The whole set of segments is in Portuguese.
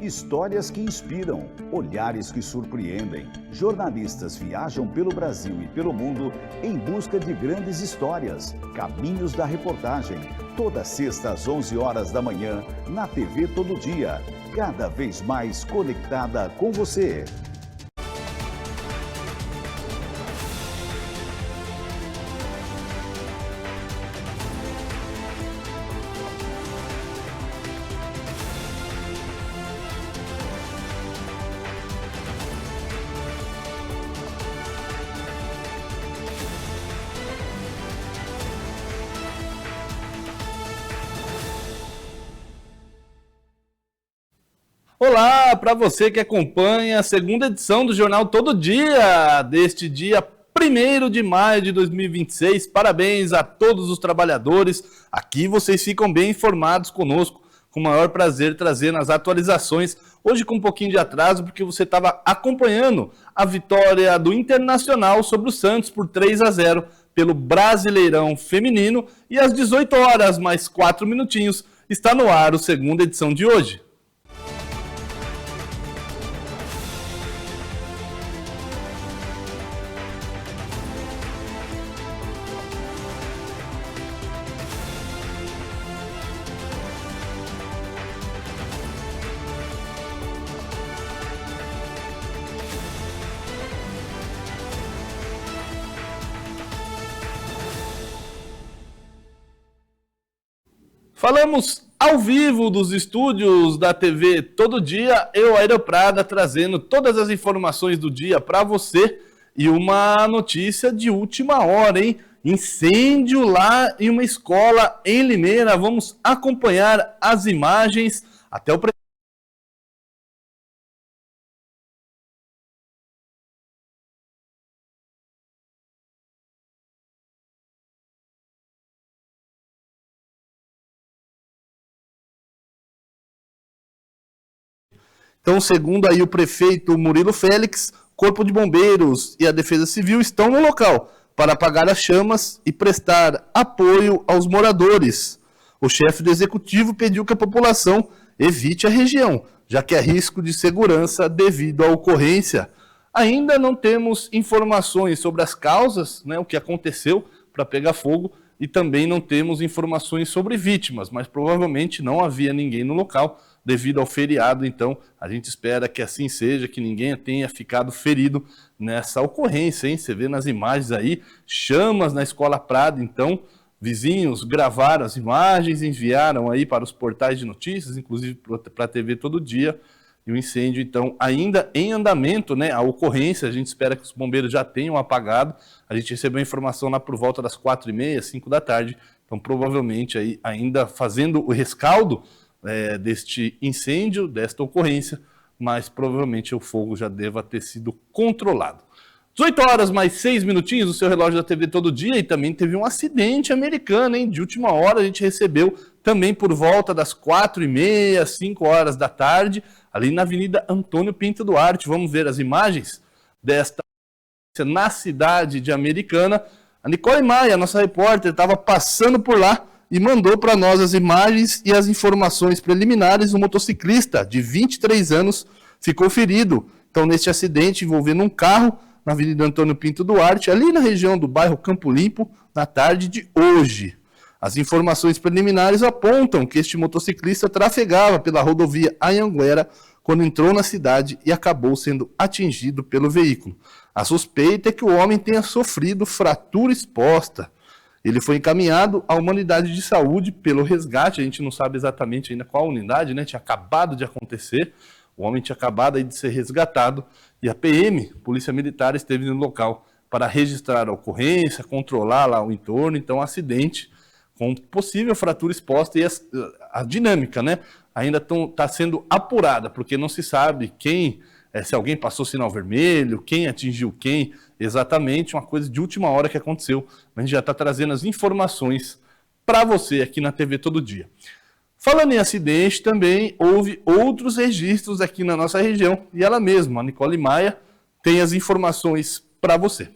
Histórias que inspiram, olhares que surpreendem. Jornalistas viajam pelo Brasil e pelo mundo em busca de grandes histórias. Caminhos da Reportagem. Toda sexta às 11 horas da manhã, na TV Todo Dia. Cada vez mais conectada com você. Olá, para você que acompanha a segunda edição do Jornal Todo Dia, deste dia 1º de maio de 2026. Parabéns a todos os trabalhadores. Aqui vocês ficam bem informados conosco, com o maior prazer trazendo as atualizações. Hoje com um pouquinho de atraso, porque você estava acompanhando a vitória do Internacional sobre o Santos por 3-0 pelo Brasileirão Feminino. E às 18 horas, mais 4 minutinhos, está no ar a segunda edição de hoje. Falamos ao vivo dos estúdios da TV Todo Dia, eu, Aero Prada, trazendo todas as informações do dia para você. E uma notícia de última hora, hein? Incêndio lá em uma escola em Limeira. Vamos acompanhar as imagens até o Então, segundo aí o prefeito Murilo Félix, Corpo de Bombeiros e a Defesa Civil estão no local para apagar as chamas e prestar apoio aos moradores. O chefe do executivo pediu que a população evite a região, já que há risco de segurança devido à ocorrência. Ainda não temos informações sobre as causas, o que aconteceu para pegar fogo, e também não temos informações sobre vítimas, mas provavelmente não havia ninguém no local devido ao feriado. Então a gente espera que assim seja, que ninguém tenha ficado ferido nessa ocorrência, hein? Você vê nas imagens aí, chamas na Escola Prada. Então vizinhos gravaram as imagens, enviaram aí para os portais de notícias, inclusive para a TV Todo Dia. E o incêndio, então, ainda em andamento, a ocorrência, a gente espera que os bombeiros já tenham apagado. A gente recebeu a informação lá por volta das 4h30, 5 da tarde, então provavelmente aí ainda fazendo o rescaldo deste incêndio, desta ocorrência, mas provavelmente o fogo já deva ter sido controlado. 18 horas mais 6 minutinhos, o seu relógio da TV Todo Dia, e também teve um acidente americano, hein? De última hora a gente recebeu também por volta das 4h30, 5 horas da tarde, ali na Avenida Antônio Pinto Duarte. Vamos ver as imagens desta na cidade de Americana. A Nicole Maia, nossa repórter, estava passando por lá e mandou para nós as imagens e as informações preliminares. Um motociclista de 23 anos ficou ferido. Então, neste acidente envolvendo um carro na Avenida Antônio Pinto Duarte, ali na região do bairro Campo Limpo, na tarde de hoje. As informações preliminares apontam que este motociclista trafegava pela rodovia Anhanguera quando entrou na cidade e acabou sendo atingido pelo veículo. A suspeita é que o homem tenha sofrido fratura exposta. Ele foi encaminhado à unidade de saúde pelo resgate. A gente não sabe exatamente ainda qual unidade, tinha acabado de acontecer. O homem tinha acabado aí de ser resgatado e a PM, Polícia Militar, esteve no local para registrar a ocorrência, controlar lá o entorno. Então, acidente com possível fratura exposta, e a dinâmica, ainda está sendo apurada, porque não se sabe quem, se alguém passou sinal vermelho, quem atingiu quem, exatamente, uma coisa de última hora que aconteceu. Mas a gente já está trazendo as informações para você aqui na TV Todo Dia. Falando em acidente, também houve outros registros aqui na nossa região, e ela mesma, a Nicole Maia, tem as informações para você.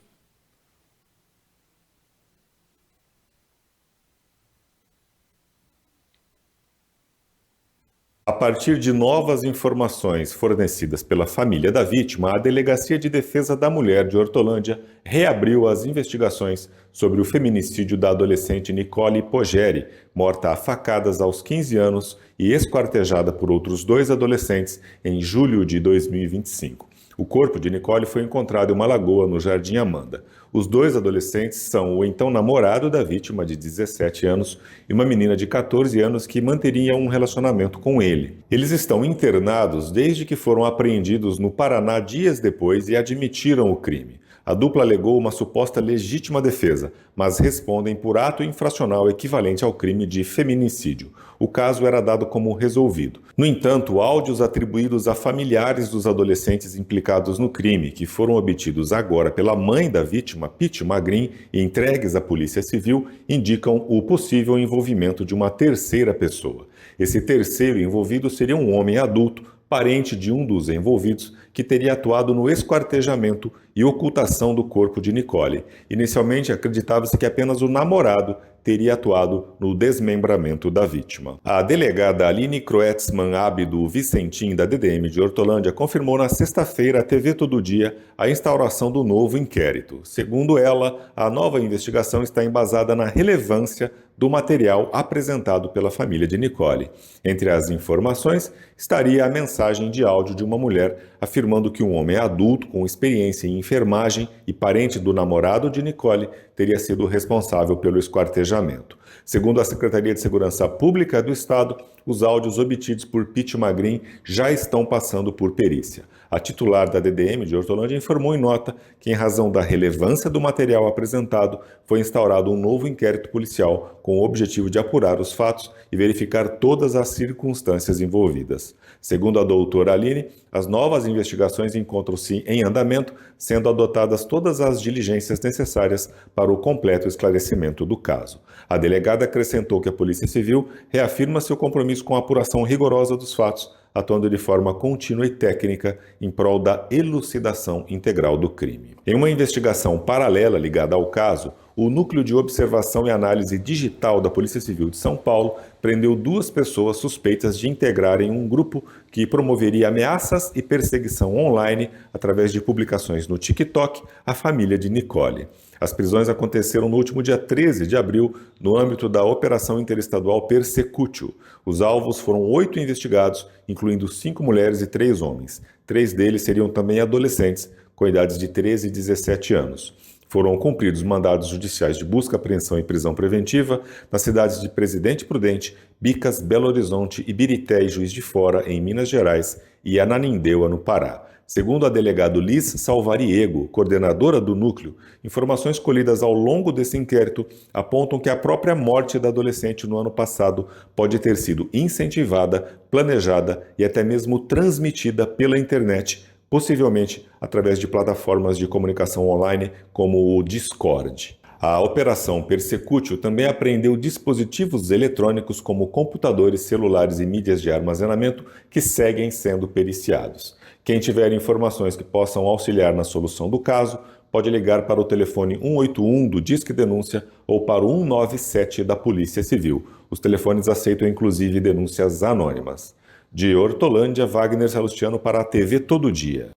A partir de novas informações fornecidas pela família da vítima, a Delegacia de Defesa da Mulher de Hortolândia reabriu as investigações sobre o feminicídio da adolescente Nicole Pogeri, morta a facadas aos 15 anos e esquartejada por outros 2 adolescentes em julho de 2025. O corpo de Nicole foi encontrado em uma lagoa no Jardim Amanda. Os 2 adolescentes são o então namorado da vítima, de 17 anos, e uma menina de 14 anos que manteria um relacionamento com ele. Eles estão internados desde que foram apreendidos no Paraná dias depois e admitiram o crime. A dupla alegou uma suposta legítima defesa, mas respondem por ato infracional equivalente ao crime de feminicídio. O caso era dado como resolvido. No entanto, áudios atribuídos a familiares dos adolescentes implicados no crime, que foram obtidos agora pela mãe da vítima, Pete Magrin, e entregues à Polícia Civil, indicam o possível envolvimento de uma terceira pessoa. Esse terceiro envolvido seria um homem adulto, parente de um dos envolvidos, que teria atuado no esquartejamento e ocultação do corpo de Nicole. Inicialmente, acreditava-se que apenas o namorado teria atuado no desmembramento da vítima. A delegada Aline Croetzmann do Vicentim, da DDM de Hortolândia, confirmou na sexta-feira à TV Todo Dia a instauração do novo inquérito. Segundo ela, a nova investigação está embasada na relevância do material apresentado pela família de Nicole. Entre as informações estaria a mensagem de áudio de uma mulher afirmando que um homem adulto com experiência em enfermagem e parente do namorado de Nicole teria sido responsável pelo esquartejamento. Segundo a Secretaria de Segurança Pública do Estado, os áudios obtidos por Pete Magrin já estão passando por perícia. A titular da DDM de Hortolândia informou em nota que, em razão da relevância do material apresentado, foi instaurado um novo inquérito policial com o objetivo de apurar os fatos e verificar todas as circunstâncias envolvidas. Segundo a doutora Aline, as novas investigações encontram-se em andamento, sendo adotadas todas as diligências necessárias para o completo esclarecimento do caso. A delegada acrescentou que a Polícia Civil reafirma seu compromisso com a apuração rigorosa dos fatos, atuando de forma contínua e técnica em prol da elucidação integral do crime. Em uma investigação paralela ligada ao caso, o Núcleo de Observação e Análise Digital da Polícia Civil de São Paulo prendeu 2 pessoas suspeitas de integrarem um grupo que promoveria ameaças e perseguição online através de publicações no TikTok à família de Nicole. As prisões aconteceram no último dia 13 de abril, no âmbito da Operação Interestadual Persecutio. Os alvos foram 8 investigados, incluindo 5 mulheres e 3 homens. 3 deles seriam também adolescentes, com idades de 13 e 17 anos. Foram cumpridos mandados judiciais de busca, apreensão e prisão preventiva nas cidades de Presidente Prudente, Bicas, Belo Horizonte, Ibirité e Juiz de Fora, em Minas Gerais, e Ananindeua, no Pará. Segundo a delegada Liz Salvariego, coordenadora do núcleo, informações colhidas ao longo desse inquérito apontam que a própria morte da adolescente no ano passado pode ter sido incentivada, planejada e até mesmo transmitida pela internet, possivelmente através de plataformas de comunicação online como o Discord. A Operação Persecutio também apreendeu dispositivos eletrônicos como computadores, celulares e mídias de armazenamento que seguem sendo periciados. Quem tiver informações que possam auxiliar na solução do caso, pode ligar para o telefone 181 do Disque Denúncia ou para o 197 da Polícia Civil. Os telefones aceitam inclusive denúncias anônimas. De Hortolândia, Wagner Salustiano para a TV Todo Dia.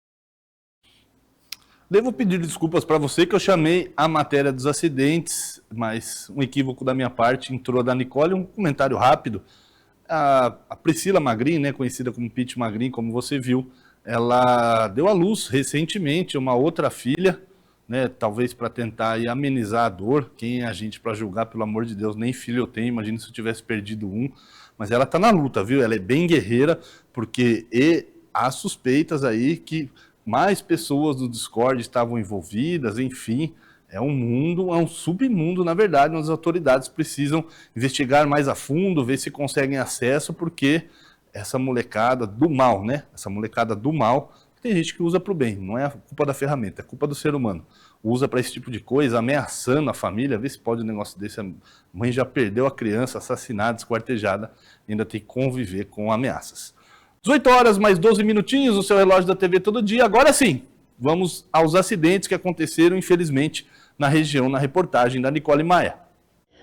Devo pedir desculpas para você que eu chamei a matéria dos acidentes, mas um equívoco da minha parte, entrou a da Nicole, um comentário rápido. A Priscila Magrin, né, conhecida como Pete Magrin, como você viu, ela deu à luz recentemente uma outra filha, né, talvez para tentar aí amenizar a dor. Quem é a gente para julgar, pelo amor de Deus? Nem filho eu tenho, imagina se eu tivesse perdido um. Mas ela está na luta, viu? Ela é bem guerreira, porque há suspeitas aí que mais pessoas do Discord estavam envolvidas, enfim. É um mundo, é um submundo, na verdade, onde as autoridades precisam investigar mais a fundo, ver se conseguem acesso, porque essa molecada do mal, né? Essa molecada do mal, tem gente que usa para o bem, não é a culpa da ferramenta, é culpa do ser humano. Usa para esse tipo de coisa, ameaçando a família, vê se pode um negócio desse. A mãe já perdeu a criança, assassinada, esquartejada, ainda tem que conviver com ameaças. 18 horas mais 12 minutinhos, o seu relógio da TV Todo Dia. Agora sim, vamos aos acidentes que aconteceram, infelizmente, na região, na reportagem da Nicole Maia.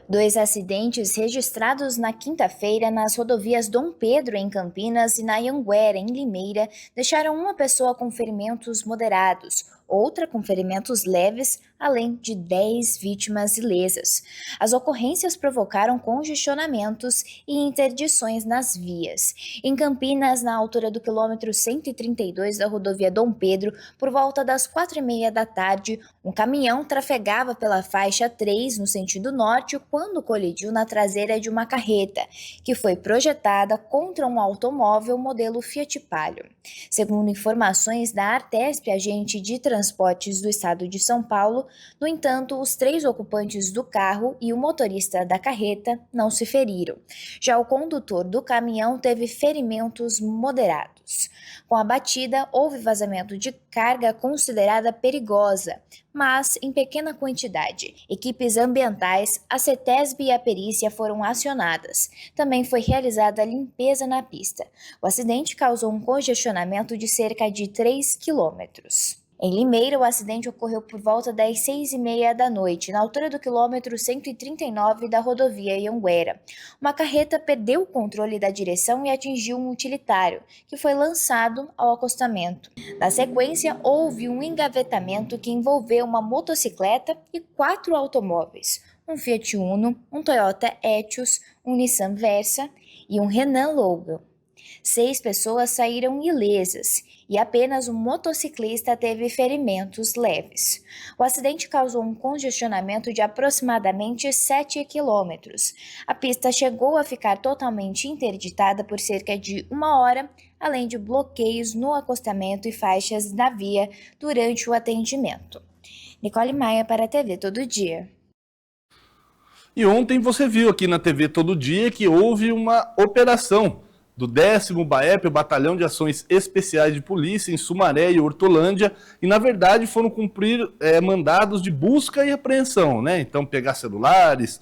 2 acidentes registrados na quinta-feira nas rodovias Dom Pedro, em Campinas, e na Anhanguera, em Limeira, deixaram uma pessoa com ferimentos moderados, outra com ferimentos leves, além de 10 vítimas ilesas. As ocorrências provocaram congestionamentos e interdições nas vias. Em Campinas, na altura do quilômetro 132 da rodovia Dom Pedro, por volta das 4h30 da tarde, um caminhão trafegava pela faixa 3 no sentido norte quando colidiu na traseira de uma carreta, que foi projetada contra um automóvel modelo Fiat Palio. Segundo informações da Artesp, agente de transportes do estado de São Paulo, no entanto, os 3 ocupantes do carro e o motorista da carreta não se feriram. Já o condutor do caminhão teve ferimentos moderados. Com a batida, houve vazamento de carga considerada perigosa, mas em pequena quantidade. Equipes ambientais, a CETESB e a perícia foram acionadas. Também foi realizada a limpeza na pista. O acidente causou um congestionamento de cerca de 3 quilômetros. Em Limeira, o acidente ocorreu por volta das 6h30 da noite, na altura do quilômetro 139 da rodovia Anhanguera. Uma carreta perdeu o controle da direção e atingiu um utilitário, que foi lançado ao acostamento. Na sequência, houve um engavetamento que envolveu uma motocicleta e 4 automóveis, um Fiat Uno, um Toyota Etios, um Nissan Versa e um Renault Logan. 6 pessoas saíram ilesas e apenas um motociclista teve ferimentos leves. O acidente causou um congestionamento de aproximadamente 7 quilômetros. A pista chegou a ficar totalmente interditada por cerca de 1 hora, além de bloqueios no acostamento e faixas na via durante o atendimento. Nicole Maia para a TV Todo Dia. E ontem você viu aqui na TV Todo Dia que houve uma operação do 10º BAEP, o Batalhão de Ações Especiais de Polícia, em Sumaré e Hortolândia, e na verdade foram cumprir mandados de busca e apreensão, né? Então pegar celulares,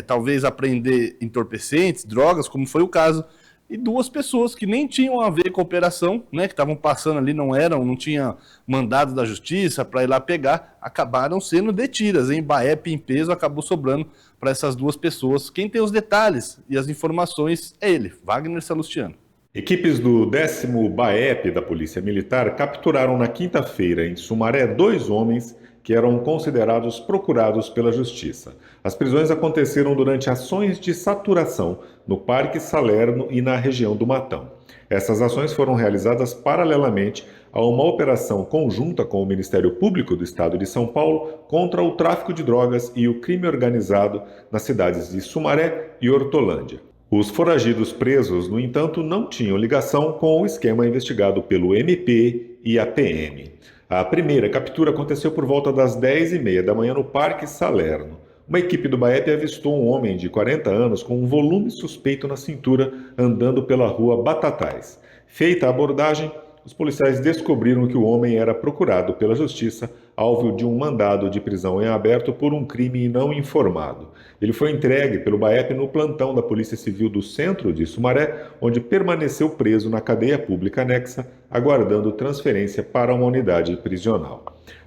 talvez apreender entorpecentes, drogas, como foi o caso, e 2 pessoas que nem tinham a ver com a operação, né? Que estavam passando ali, não tinha mandado da justiça para ir lá pegar, acabaram sendo detidas, hein? BAEP em peso acabou sobrando para essas 2 pessoas. Quem tem os detalhes e as informações é ele, Wagner Salustiano. Equipes do 10º BAEP da Polícia Militar capturaram na quinta-feira em Sumaré 2 homens que eram considerados procurados pela Justiça. As prisões aconteceram durante ações de saturação no Parque Salerno e na região do Matão. Essas ações foram realizadas paralelamente a uma operação conjunta com o Ministério Público do Estado de São Paulo contra o tráfico de drogas e o crime organizado nas cidades de Sumaré e Hortolândia. Os foragidos presos, no entanto, não tinham ligação com o esquema investigado pelo MP e a PM. A primeira captura aconteceu por volta das 10h30 da manhã no Parque Salerno. Uma equipe do BAEP avistou um homem de 40 anos com um volume suspeito na cintura andando pela rua Batatais. Feita a abordagem, os policiais descobriram que o homem era procurado pela Justiça, alvo de um mandado de prisão em aberto por um crime não informado. Ele foi entregue pelo BAEP no plantão da Polícia Civil do centro de Sumaré, onde permaneceu preso na cadeia pública anexa, aguardando transferência para uma unidade prisional.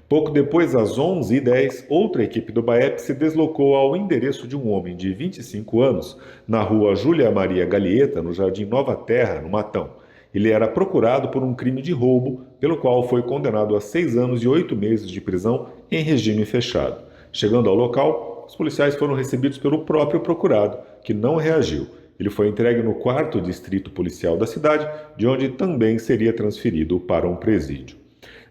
Pouco depois, às 11h10, outra equipe do BAEP se deslocou ao endereço de um homem de 25 anos, na rua Júlia Maria Galieta, no Jardim Nova Terra, no Matão. Ele era procurado por um crime de roubo, pelo qual foi condenado a 6 anos e 8 meses de prisão em regime fechado. Chegando ao local, os policiais foram recebidos pelo próprio procurado, que não reagiu. Ele foi entregue no 4º distrito policial da cidade, de onde também seria transferido para um presídio.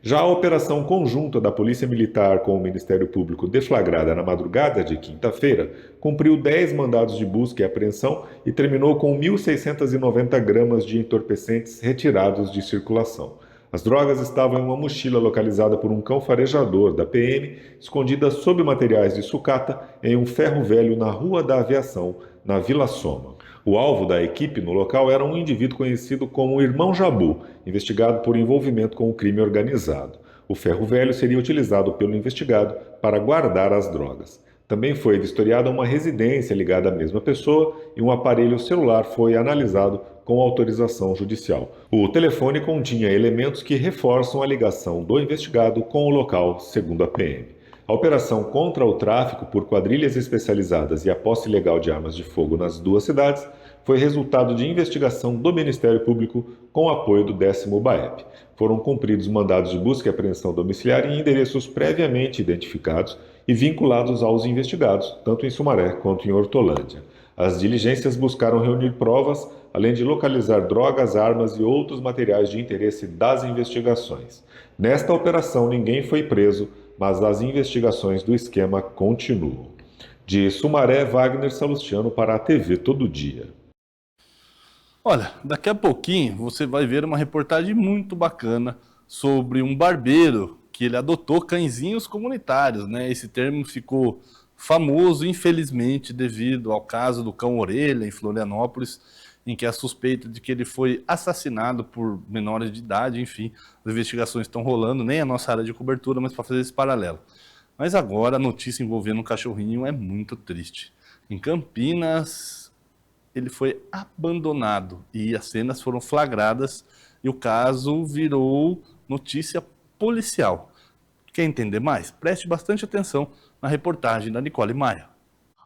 Já a operação conjunta da Polícia Militar com o Ministério Público, deflagrada na madrugada de quinta-feira, cumpriu 10 mandados de busca e apreensão e terminou com 1.690 gramas de entorpecentes retirados de circulação. As drogas estavam em uma mochila localizada por um cão farejador da PM, escondida sob materiais de sucata em um ferro velho na Rua da Aviação, na Vila Soma. O alvo da equipe no local era um indivíduo conhecido como Irmão Jabu, investigado por envolvimento com o crime organizado. O ferro velho seria utilizado pelo investigado para guardar as drogas. Também foi vistoriada uma residência ligada à mesma pessoa e um aparelho celular foi analisado com autorização judicial. O telefone continha elementos que reforçam a ligação do investigado com o local, segundo a PM. A operação contra o tráfico por quadrilhas especializadas e a posse ilegal de armas de fogo nas duas cidades foi resultado de investigação do Ministério Público com apoio do 10º BAEP. Foram cumpridos mandados de busca e apreensão domiciliar em endereços previamente identificados e vinculados aos investigados, tanto em Sumaré quanto em Hortolândia. As diligências buscaram reunir provas, além de localizar drogas, armas e outros materiais de interesse das investigações. Nesta operação, ninguém foi preso, mas as investigações do esquema continuam. De Sumaré, Wagner Salustiano para a TV Todo Dia. Olha, daqui a pouquinho você vai ver uma reportagem muito bacana sobre um barbeiro que ele adotou cãezinhos comunitários, né? Esse termo ficou famoso, infelizmente, devido ao caso do cão Orelha, em Florianópolis, em que a suspeita de que ele foi assassinado por menores de idade, enfim, as investigações estão rolando, nem a nossa área de cobertura, mas para fazer esse paralelo. Mas agora a notícia envolvendo um cachorrinho é muito triste. Em Campinas, ele foi abandonado e as cenas foram flagradas e o caso virou notícia policial. Quer entender mais? Preste bastante atenção na reportagem da Nicole Maia.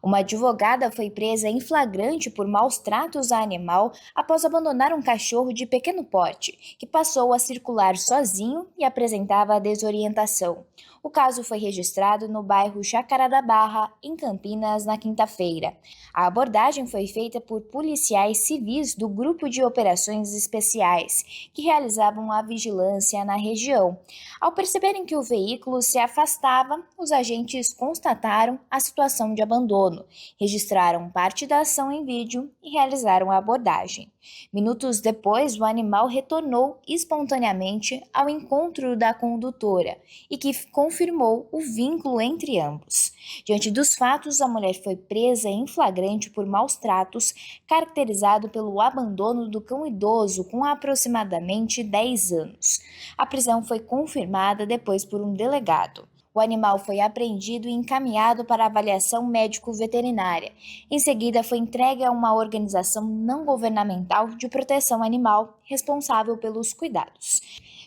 Uma advogada foi presa em flagrante por maus tratos a animal após abandonar um cachorro de pequeno porte, que passou a circular sozinho e apresentava desorientação. O caso foi registrado no bairro Chácara da Barra, em Campinas, na quinta-feira. A abordagem foi feita por policiais civis do Grupo de Operações Especiais, que realizavam a vigilância na região. Ao perceberem que o veículo se afastava, os agentes constataram a situação de abandono, registraram parte da ação em vídeo e realizaram a abordagem. Minutos depois, o animal retornou espontaneamente ao encontro da condutora e que confirmou o vínculo entre ambos. Diante dos fatos, a mulher foi presa em flagrante por maus tratos, caracterizado pelo abandono do cão idoso com aproximadamente 10 anos. A prisão foi confirmada depois por um delegado. O animal foi apreendido e encaminhado para avaliação médico-veterinária. Em seguida, foi entregue a uma organização não governamental de proteção animal responsável pelos cuidados.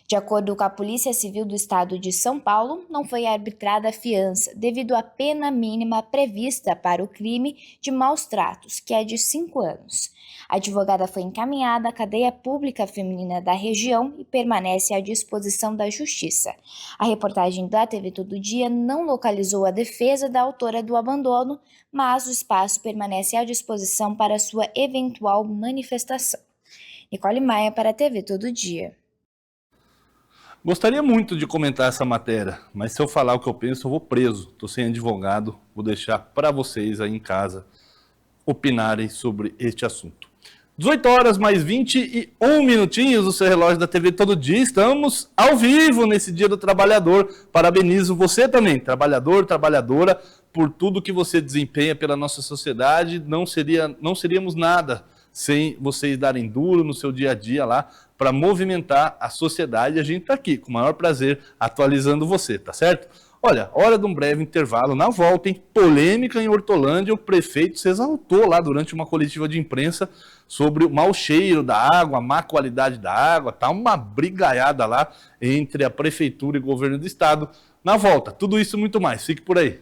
De acordo com a Polícia Civil do Estado de São Paulo, não foi arbitrada a fiança, devido à pena mínima prevista para o crime de maus tratos, que é de 5 anos. A advogada foi encaminhada à cadeia pública feminina da região e permanece à disposição da Justiça. A reportagem da TV Todo Dia não localizou a defesa da autora do abandono, mas o espaço permanece à disposição para sua eventual manifestação. Nicole Maia para a TV Todo Dia. Gostaria muito de comentar essa matéria, mas se eu falar o que eu penso, eu vou preso. Estou sem advogado, vou deixar para vocês aí em casa opinarem sobre este assunto. 18 horas mais 21 minutinhos do seu relógio da TV Todo Dia. Estamos ao vivo nesse Dia do Trabalhador. Parabenizo você também, trabalhador, trabalhadora, por tudo que você desempenha pela nossa sociedade. Não seríamos nada sem vocês darem duro no seu dia a dia lá para movimentar a sociedade. A gente está aqui com o maior prazer atualizando você, tá certo? Olha, hora de um breve intervalo. Na volta, em polêmica em Hortolândia, o prefeito se exaltou lá durante uma coletiva de imprensa sobre o mau cheiro da água, a má qualidade da água. Tá uma brigaiada lá entre a prefeitura e o governo do estado. Na volta, tudo isso e muito mais. Fique por aí.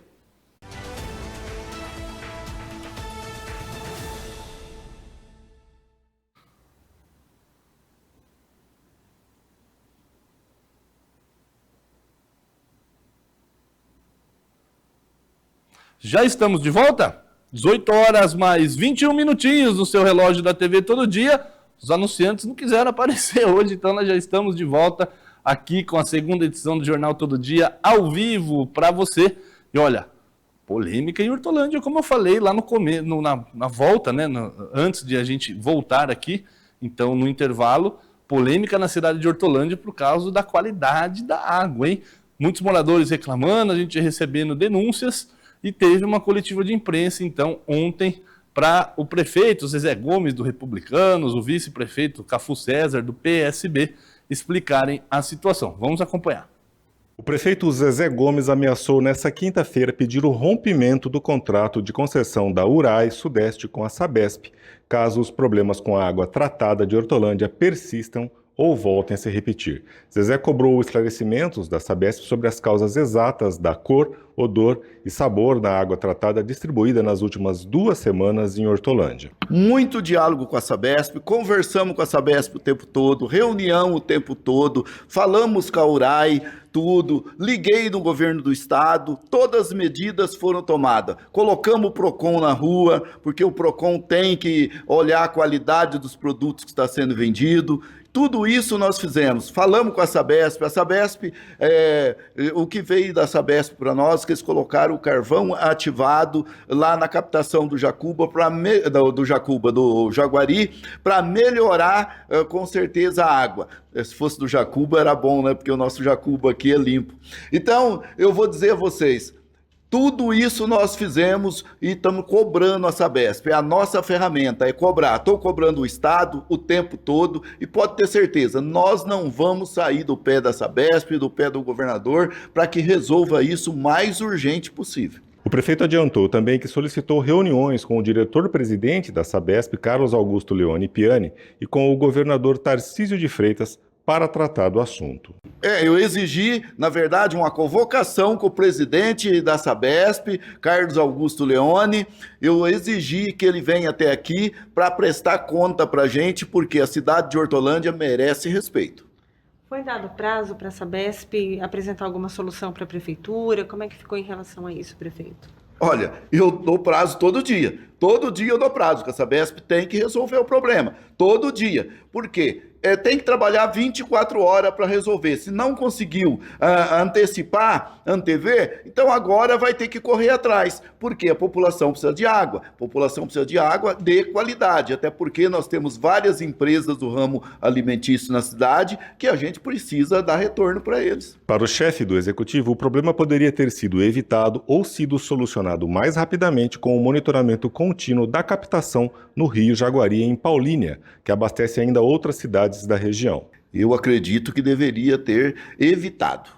Já estamos de volta? 18 horas mais 21 minutinhos no seu relógio da TV Todo Dia. Os anunciantes não quiseram aparecer hoje, então nós já estamos de volta aqui com a segunda edição do Jornal Todo Dia, ao vivo para você. E olha, polêmica em Hortolândia, como eu falei lá no começo, na volta, né, antes de a gente voltar aqui, então no intervalo, polêmica na cidade de Hortolândia por causa da qualidade da água, hein? Muitos moradores reclamando, a gente recebendo denúncias. E teve uma coletiva de imprensa, então, ontem, para o prefeito Zezé Gomes, do Republicanos, o vice-prefeito Cafu César, do PSB, explicarem a situação. Vamos acompanhar. O prefeito Zezé Gomes ameaçou nesta quinta-feira pedir o rompimento do contrato de concessão da URAI Sudeste com a Sabesp, caso os problemas com a água tratada de Hortolândia persistam ou voltem a se repetir. Zezé cobrou esclarecimentos da Sabesp sobre as causas exatas da cor, odor e sabor da água tratada distribuída nas últimas 2 semanas em Hortolândia. Muito diálogo com a Sabesp, conversamos com a Sabesp o tempo todo, reunião o tempo todo, falamos com a URAI, tudo, liguei no governo do estado, todas as medidas foram tomadas. Colocamos o PROCON na rua, porque o PROCON tem que olhar a qualidade dos produtos que está sendo vendido. Tudo isso nós fizemos, falamos com a Sabesp, o que veio da Sabesp para nós, que eles colocaram o carvão ativado lá na captação do do Jaguari, para melhorar com certeza a água. Se fosse do Jacuba era bom, né? Porque o nosso Jacuba aqui é limpo. Então, eu vou dizer a vocês, tudo isso nós fizemos e estamos cobrando a Sabesp. É a nossa ferramenta, é cobrar. Estou cobrando o Estado o tempo todo e pode ter certeza, nós não vamos sair do pé da Sabesp, do pé do governador, para que resolva isso o mais urgente possível. O prefeito adiantou também que solicitou reuniões com o diretor-presidente da Sabesp, Carlos Augusto Leone Piani, e com o governador Tarcísio de Freitas, para tratar do assunto. Eu exigi, na verdade, uma convocação com o presidente da Sabesp, Carlos Augusto Leone. Eu exigi que ele venha até aqui para prestar conta para a gente, porque a cidade de Hortolândia merece respeito. Foi dado prazo para a Sabesp apresentar alguma solução para a prefeitura? Como é que ficou em relação a isso, prefeito? Olha, eu dou prazo todo dia. Todo dia eu dou prazo, que a Sabesp tem que resolver o problema. Todo dia. Por quê? Tem que trabalhar 24 horas para resolver. Se não conseguiu antever, então agora vai ter que correr atrás, porque a população precisa de água. A população precisa de água de qualidade, até porque nós temos várias empresas do ramo alimentício na cidade que a gente precisa dar retorno para eles. Para o chefe do executivo, o problema poderia ter sido evitado ou sido solucionado mais rapidamente com o monitoramento contínuo da captação no Rio Jaguari, em Paulínia, que abastece ainda outras cidades da região. Eu acredito que deveria ter evitado.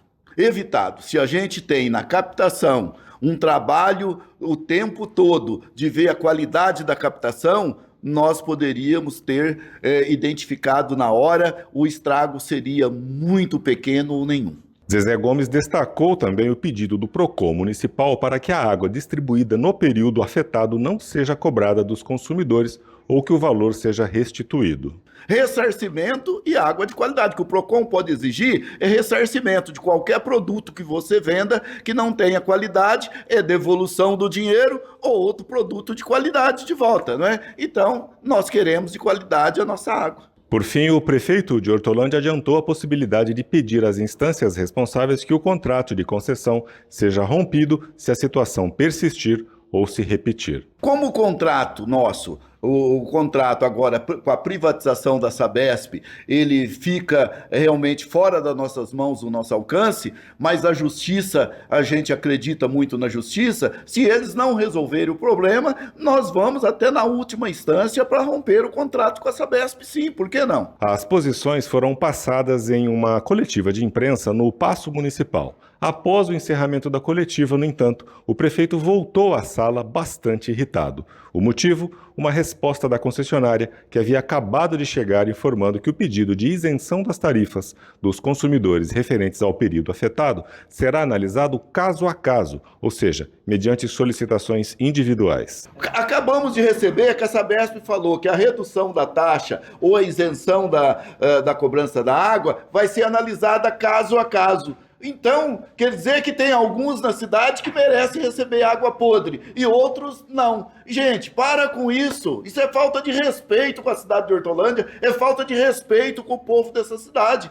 Se a gente tem na captação um trabalho o tempo todo de ver a qualidade da captação, nós poderíamos ter identificado na hora, o estrago seria muito pequeno ou nenhum. Zezé Gomes destacou também o pedido do PROCON municipal para que a água distribuída no período afetado não seja cobrada dos consumidores ou que o valor seja restituído. Ressarcimento e água de qualidade. O que o PROCON pode exigir é ressarcimento de qualquer produto que você venda que não tenha qualidade, é devolução do dinheiro ou outro produto de qualidade de volta, não é? Então, nós queremos de qualidade a nossa água. Por fim, o prefeito de Hortolândia adiantou a possibilidade de pedir às instâncias responsáveis que o contrato de concessão seja rompido se a situação persistir ou se repetir. Como o contrato nosso, o contrato agora com a privatização da Sabesp, ele fica realmente fora das nossas mãos, do nosso alcance, mas a justiça, a gente acredita muito na justiça, se eles não resolverem o problema, nós vamos até na última instância para romper o contrato com a Sabesp, sim, por que não? As posições foram passadas em uma coletiva de imprensa no Paço Municipal. Após o encerramento da coletiva, no entanto, o prefeito voltou à sala bastante irritado. O motivo? Uma resposta da concessionária, que havia acabado de chegar informando que o pedido de isenção das tarifas dos consumidores referentes ao período afetado será analisado caso a caso, ou seja, mediante solicitações individuais. Acabamos de receber que a Sabesp falou que a redução da taxa ou a isenção da cobrança da água vai ser analisada caso a caso. Então, quer dizer que tem alguns na cidade que merecem receber água podre e outros não. Gente, para com isso. Isso é falta de respeito com a cidade de Hortolândia, é falta de respeito com o povo dessa cidade.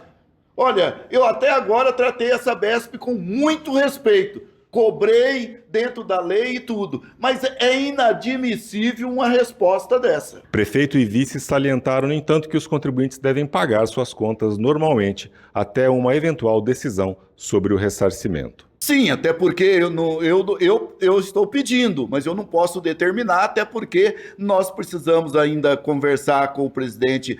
Olha, eu até agora tratei a Sabesp com muito respeito. Cobrei dentro da lei e tudo, mas é inadmissível uma resposta dessa. Prefeito e vice salientaram, no entanto, que os contribuintes devem pagar suas contas normalmente até uma eventual decisão sobre o ressarcimento. Sim, até porque eu estou pedindo, mas eu não posso determinar, até porque nós precisamos ainda conversar com o presidente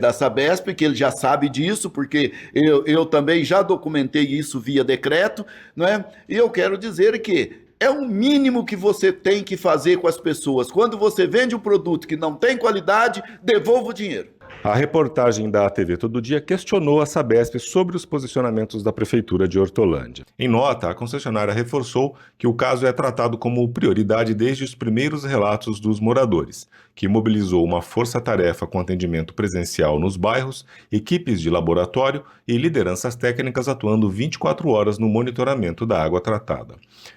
da Sabesp, que ele já sabe disso, porque eu também já documentei isso via decreto, não é? E eu quero dizer que é o mínimo que você tem que fazer com as pessoas. Quando você vende um produto que não tem qualidade, devolva o dinheiro. A reportagem da TV Todo Dia questionou a Sabesp sobre os posicionamentos da Prefeitura de Hortolândia. Em nota, a concessionária reforçou que o caso é tratado como prioridade desde os primeiros relatos dos moradores, que mobilizou uma força-tarefa com atendimento presencial nos bairros, equipes de laboratório e lideranças técnicas atuando 24 horas no monitoramento da água tratada.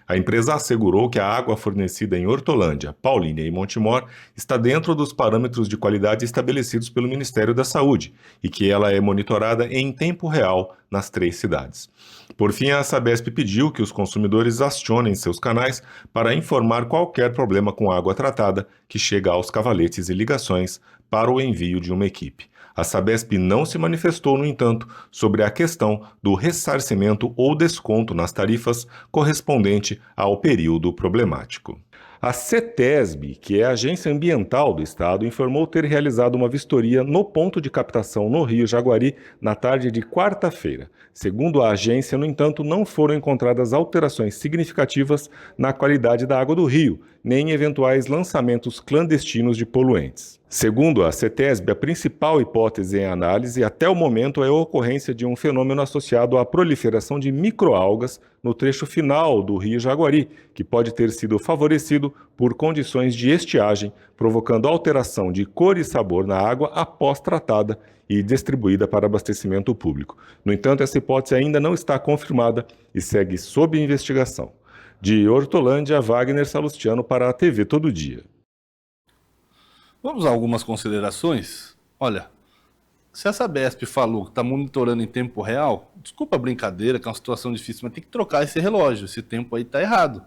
A empresa assegurou que a água fornecida em Hortolândia, Paulínia e Montemor está dentro dos parâmetros de qualidade estabelecidos pelo Ministério da Saúde e que ela é monitorada em tempo real nas 3 cidades. Por fim, a Sabesp pediu que os consumidores acionem seus canais para informar qualquer problema com água tratada que chega aos cavaletes e ligações para o envio de uma equipe. A Sabesp não se manifestou, no entanto, sobre a questão do ressarcimento ou desconto nas tarifas correspondente ao período problemático. A CETESB, que é a Agência Ambiental do Estado, informou ter realizado uma vistoria no ponto de captação no Rio Jaguari na tarde de quarta-feira. Segundo a agência, no entanto, não foram encontradas alterações significativas na qualidade da água do rio, nem eventuais lançamentos clandestinos de poluentes. Segundo a CETESB, a principal hipótese em análise até o momento é a ocorrência de um fenômeno associado à proliferação de microalgas no trecho final do Rio Jaguari, que pode ter sido favorecido por condições de estiagem, provocando alteração de cor e sabor na água após tratada e distribuída para abastecimento público. No entanto, essa hipótese ainda não está confirmada e segue sob investigação. De Hortolândia, Wagner Salustiano para a TV Todo Dia. Vamos a algumas considerações? Olha, se a Sabesp falou que está monitorando em tempo real, desculpa a brincadeira, que é uma situação difícil, mas tem que trocar esse relógio, esse tempo aí está errado.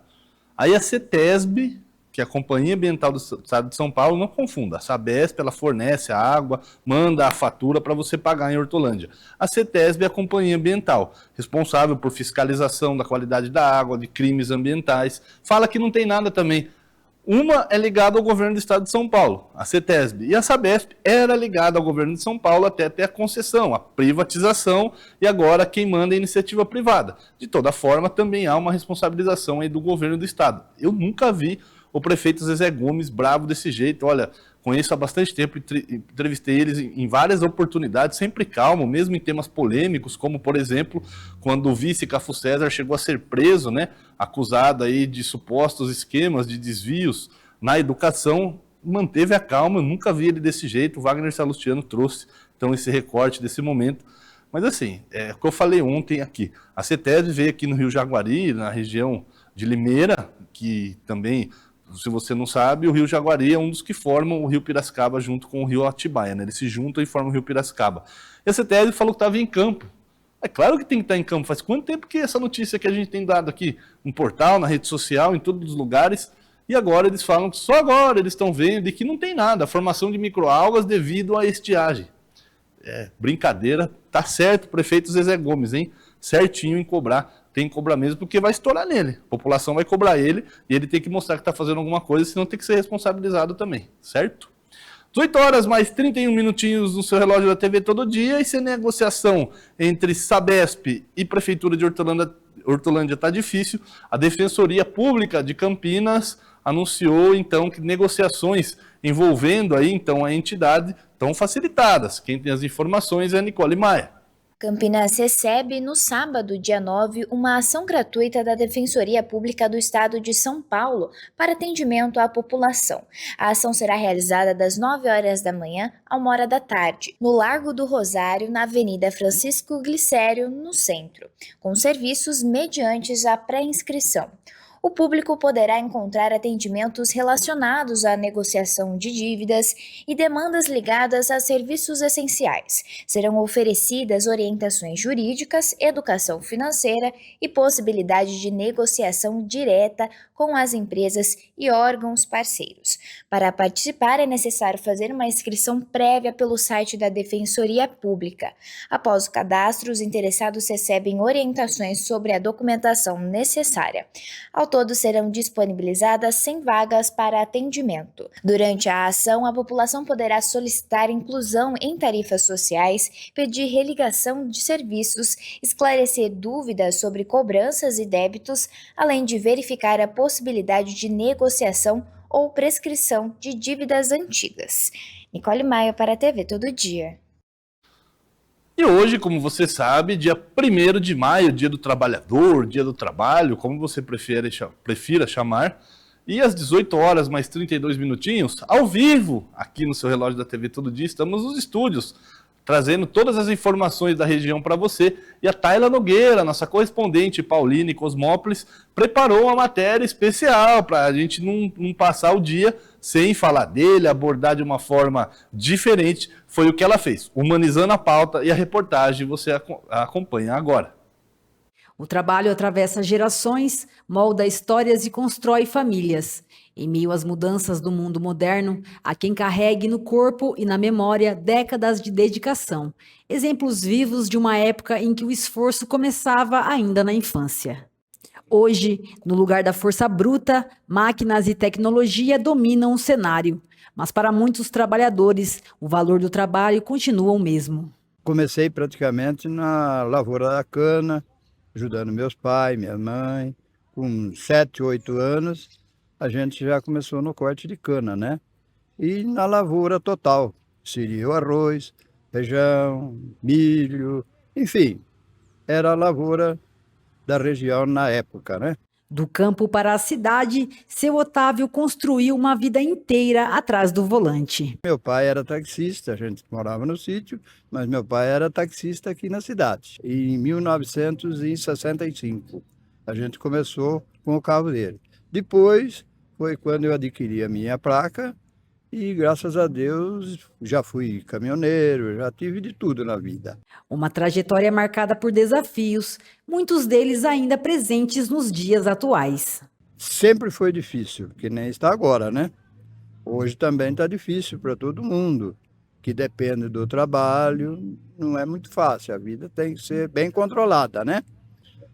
Aí a CETESB, que é a Companhia Ambiental do Estado de São Paulo, não confunda. A Sabesp, ela fornece a água, manda a fatura para você pagar em Hortolândia. A CETESB é a Companhia Ambiental, responsável por fiscalização da qualidade da água, de crimes ambientais. Fala que não tem nada também. Uma é ligada ao governo do Estado de São Paulo, a CETESB, e a Sabesp era ligada ao governo de São Paulo até ter a concessão, a privatização, e agora quem manda é a iniciativa privada. De toda forma, também há uma responsabilização aí do governo do Estado. Eu nunca vi o prefeito Zezé Gomes bravo desse jeito. Olha, conheço há bastante tempo, entrevistei eles em várias oportunidades, sempre calmo, mesmo em temas polêmicos, como, por exemplo, quando o vice Cafu César chegou a ser preso, né, acusado aí de supostos esquemas de desvios na educação, manteve a calma, eu nunca vi ele desse jeito. O Wagner Salustiano trouxe, então, esse recorte desse momento. Mas, assim, é o que eu falei ontem aqui. A CETESB veio aqui no Rio Jaguari, na região de Limeira, que também... Se você não sabe, o Rio Jaguari é um dos que formam o Rio Piracicaba junto com o Rio Atibaia, né? Eles se juntam e formam o Rio Piracicaba. E a CETESB falou que estava em campo. É claro que tem que estar em campo. Faz quanto tempo que essa notícia que a gente tem dado aqui? No portal, na rede social, em todos os lugares. E agora eles falam que só agora eles estão vendo e que não tem nada. A formação de microalgas devido à estiagem. É brincadeira. Tá certo o prefeito Zezé Gomes, hein? Certinho em cobrar. Tem que cobrar mesmo, porque vai estourar nele. A população vai cobrar ele e ele tem que mostrar que está fazendo alguma coisa, senão tem que ser responsabilizado também, certo? 18 horas mais 31 minutinhos no seu relógio da TV Todo Dia, e se a negociação entre Sabesp e Prefeitura de Hortolândia está difícil, a Defensoria Pública de Campinas anunciou então que negociações envolvendo aí então a entidade estão facilitadas. Quem tem as informações é a Nicole Maia. Campinas recebe, no sábado, dia 9, uma ação gratuita da Defensoria Pública do Estado de São Paulo para atendimento à população. A ação será realizada das 9 horas da manhã a 1 hora da tarde, no Largo do Rosário, na Avenida Francisco Glicério, no centro, com serviços mediante a pré-inscrição. O público poderá encontrar atendimentos relacionados à negociação de dívidas e demandas ligadas a serviços essenciais. Serão oferecidas orientações jurídicas, educação financeira e possibilidade de negociação direta com as empresas e órgãos parceiros. Para participar, é necessário fazer uma inscrição prévia pelo site da Defensoria Pública. Após o cadastro, os interessados recebem orientações sobre a documentação necessária. Ao todo, serão disponibilizadas 100 vagas para atendimento. Durante a ação, a população poderá solicitar inclusão em tarifas sociais, pedir religação de serviços, esclarecer dúvidas sobre cobranças e débitos, além de verificar a possibilidade de negociação ou prescrição de dívidas antigas. Nicole Maio para a TV Todo Dia. E hoje, como você sabe, dia 1º de maio, dia do trabalhador, dia do trabalho, como você prefira chamar, e às 18 horas mais 32 minutinhos, ao vivo, aqui no seu relógio da TV Todo Dia, estamos nos estúdios, trazendo todas as informações da região para você. E a Tayla Nogueira, nossa correspondente paulina e Cosmópolis, preparou uma matéria especial para a gente não passar o dia sem falar dele, abordar de uma forma diferente. Foi o que ela fez, humanizando a pauta, e a reportagem você acompanha agora. O trabalho atravessa gerações, molda histórias e constrói famílias. Em meio às mudanças do mundo moderno, há quem carregue no corpo e na memória décadas de dedicação, exemplos vivos de uma época em que o esforço começava ainda na infância. Hoje, no lugar da força bruta, máquinas e tecnologia dominam o cenário, mas para muitos trabalhadores, o valor do trabalho continua o mesmo. Comecei praticamente na lavoura da cana, ajudando meus pais, minha mãe. Com 7, 8 anos, a gente já começou no corte de cana, né? E na lavoura total, seria o arroz, feijão, milho, enfim, era a lavoura da região na época, né? Do campo para a cidade, seu Otávio construiu uma vida inteira atrás do volante. Meu pai era taxista, a gente morava no sítio, mas meu pai era taxista aqui na cidade. E em 1965, a gente começou com o carro dele. Depois foi quando eu adquiri a minha placa e, graças a Deus, já fui caminhoneiro, já tive de tudo na vida. Uma trajetória marcada por desafios, muitos deles ainda presentes nos dias atuais. Sempre foi difícil, que nem está agora, né? Hoje também está difícil para todo mundo, que depende do trabalho, não é muito fácil, a vida tem que ser bem controlada, né?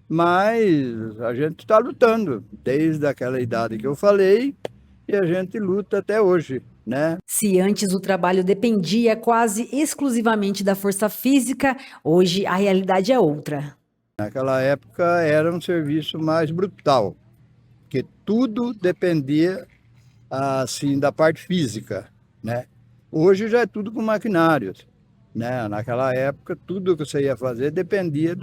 Mas a gente está lutando, desde aquela idade que eu falei, e a gente luta até hoje, né? Se antes o trabalho dependia quase exclusivamente da força física, hoje a realidade é outra. Naquela época era um serviço mais brutal, porque tudo dependia assim da parte física, né? Hoje já é tudo com maquinários, né? Naquela época tudo que você ia fazer dependia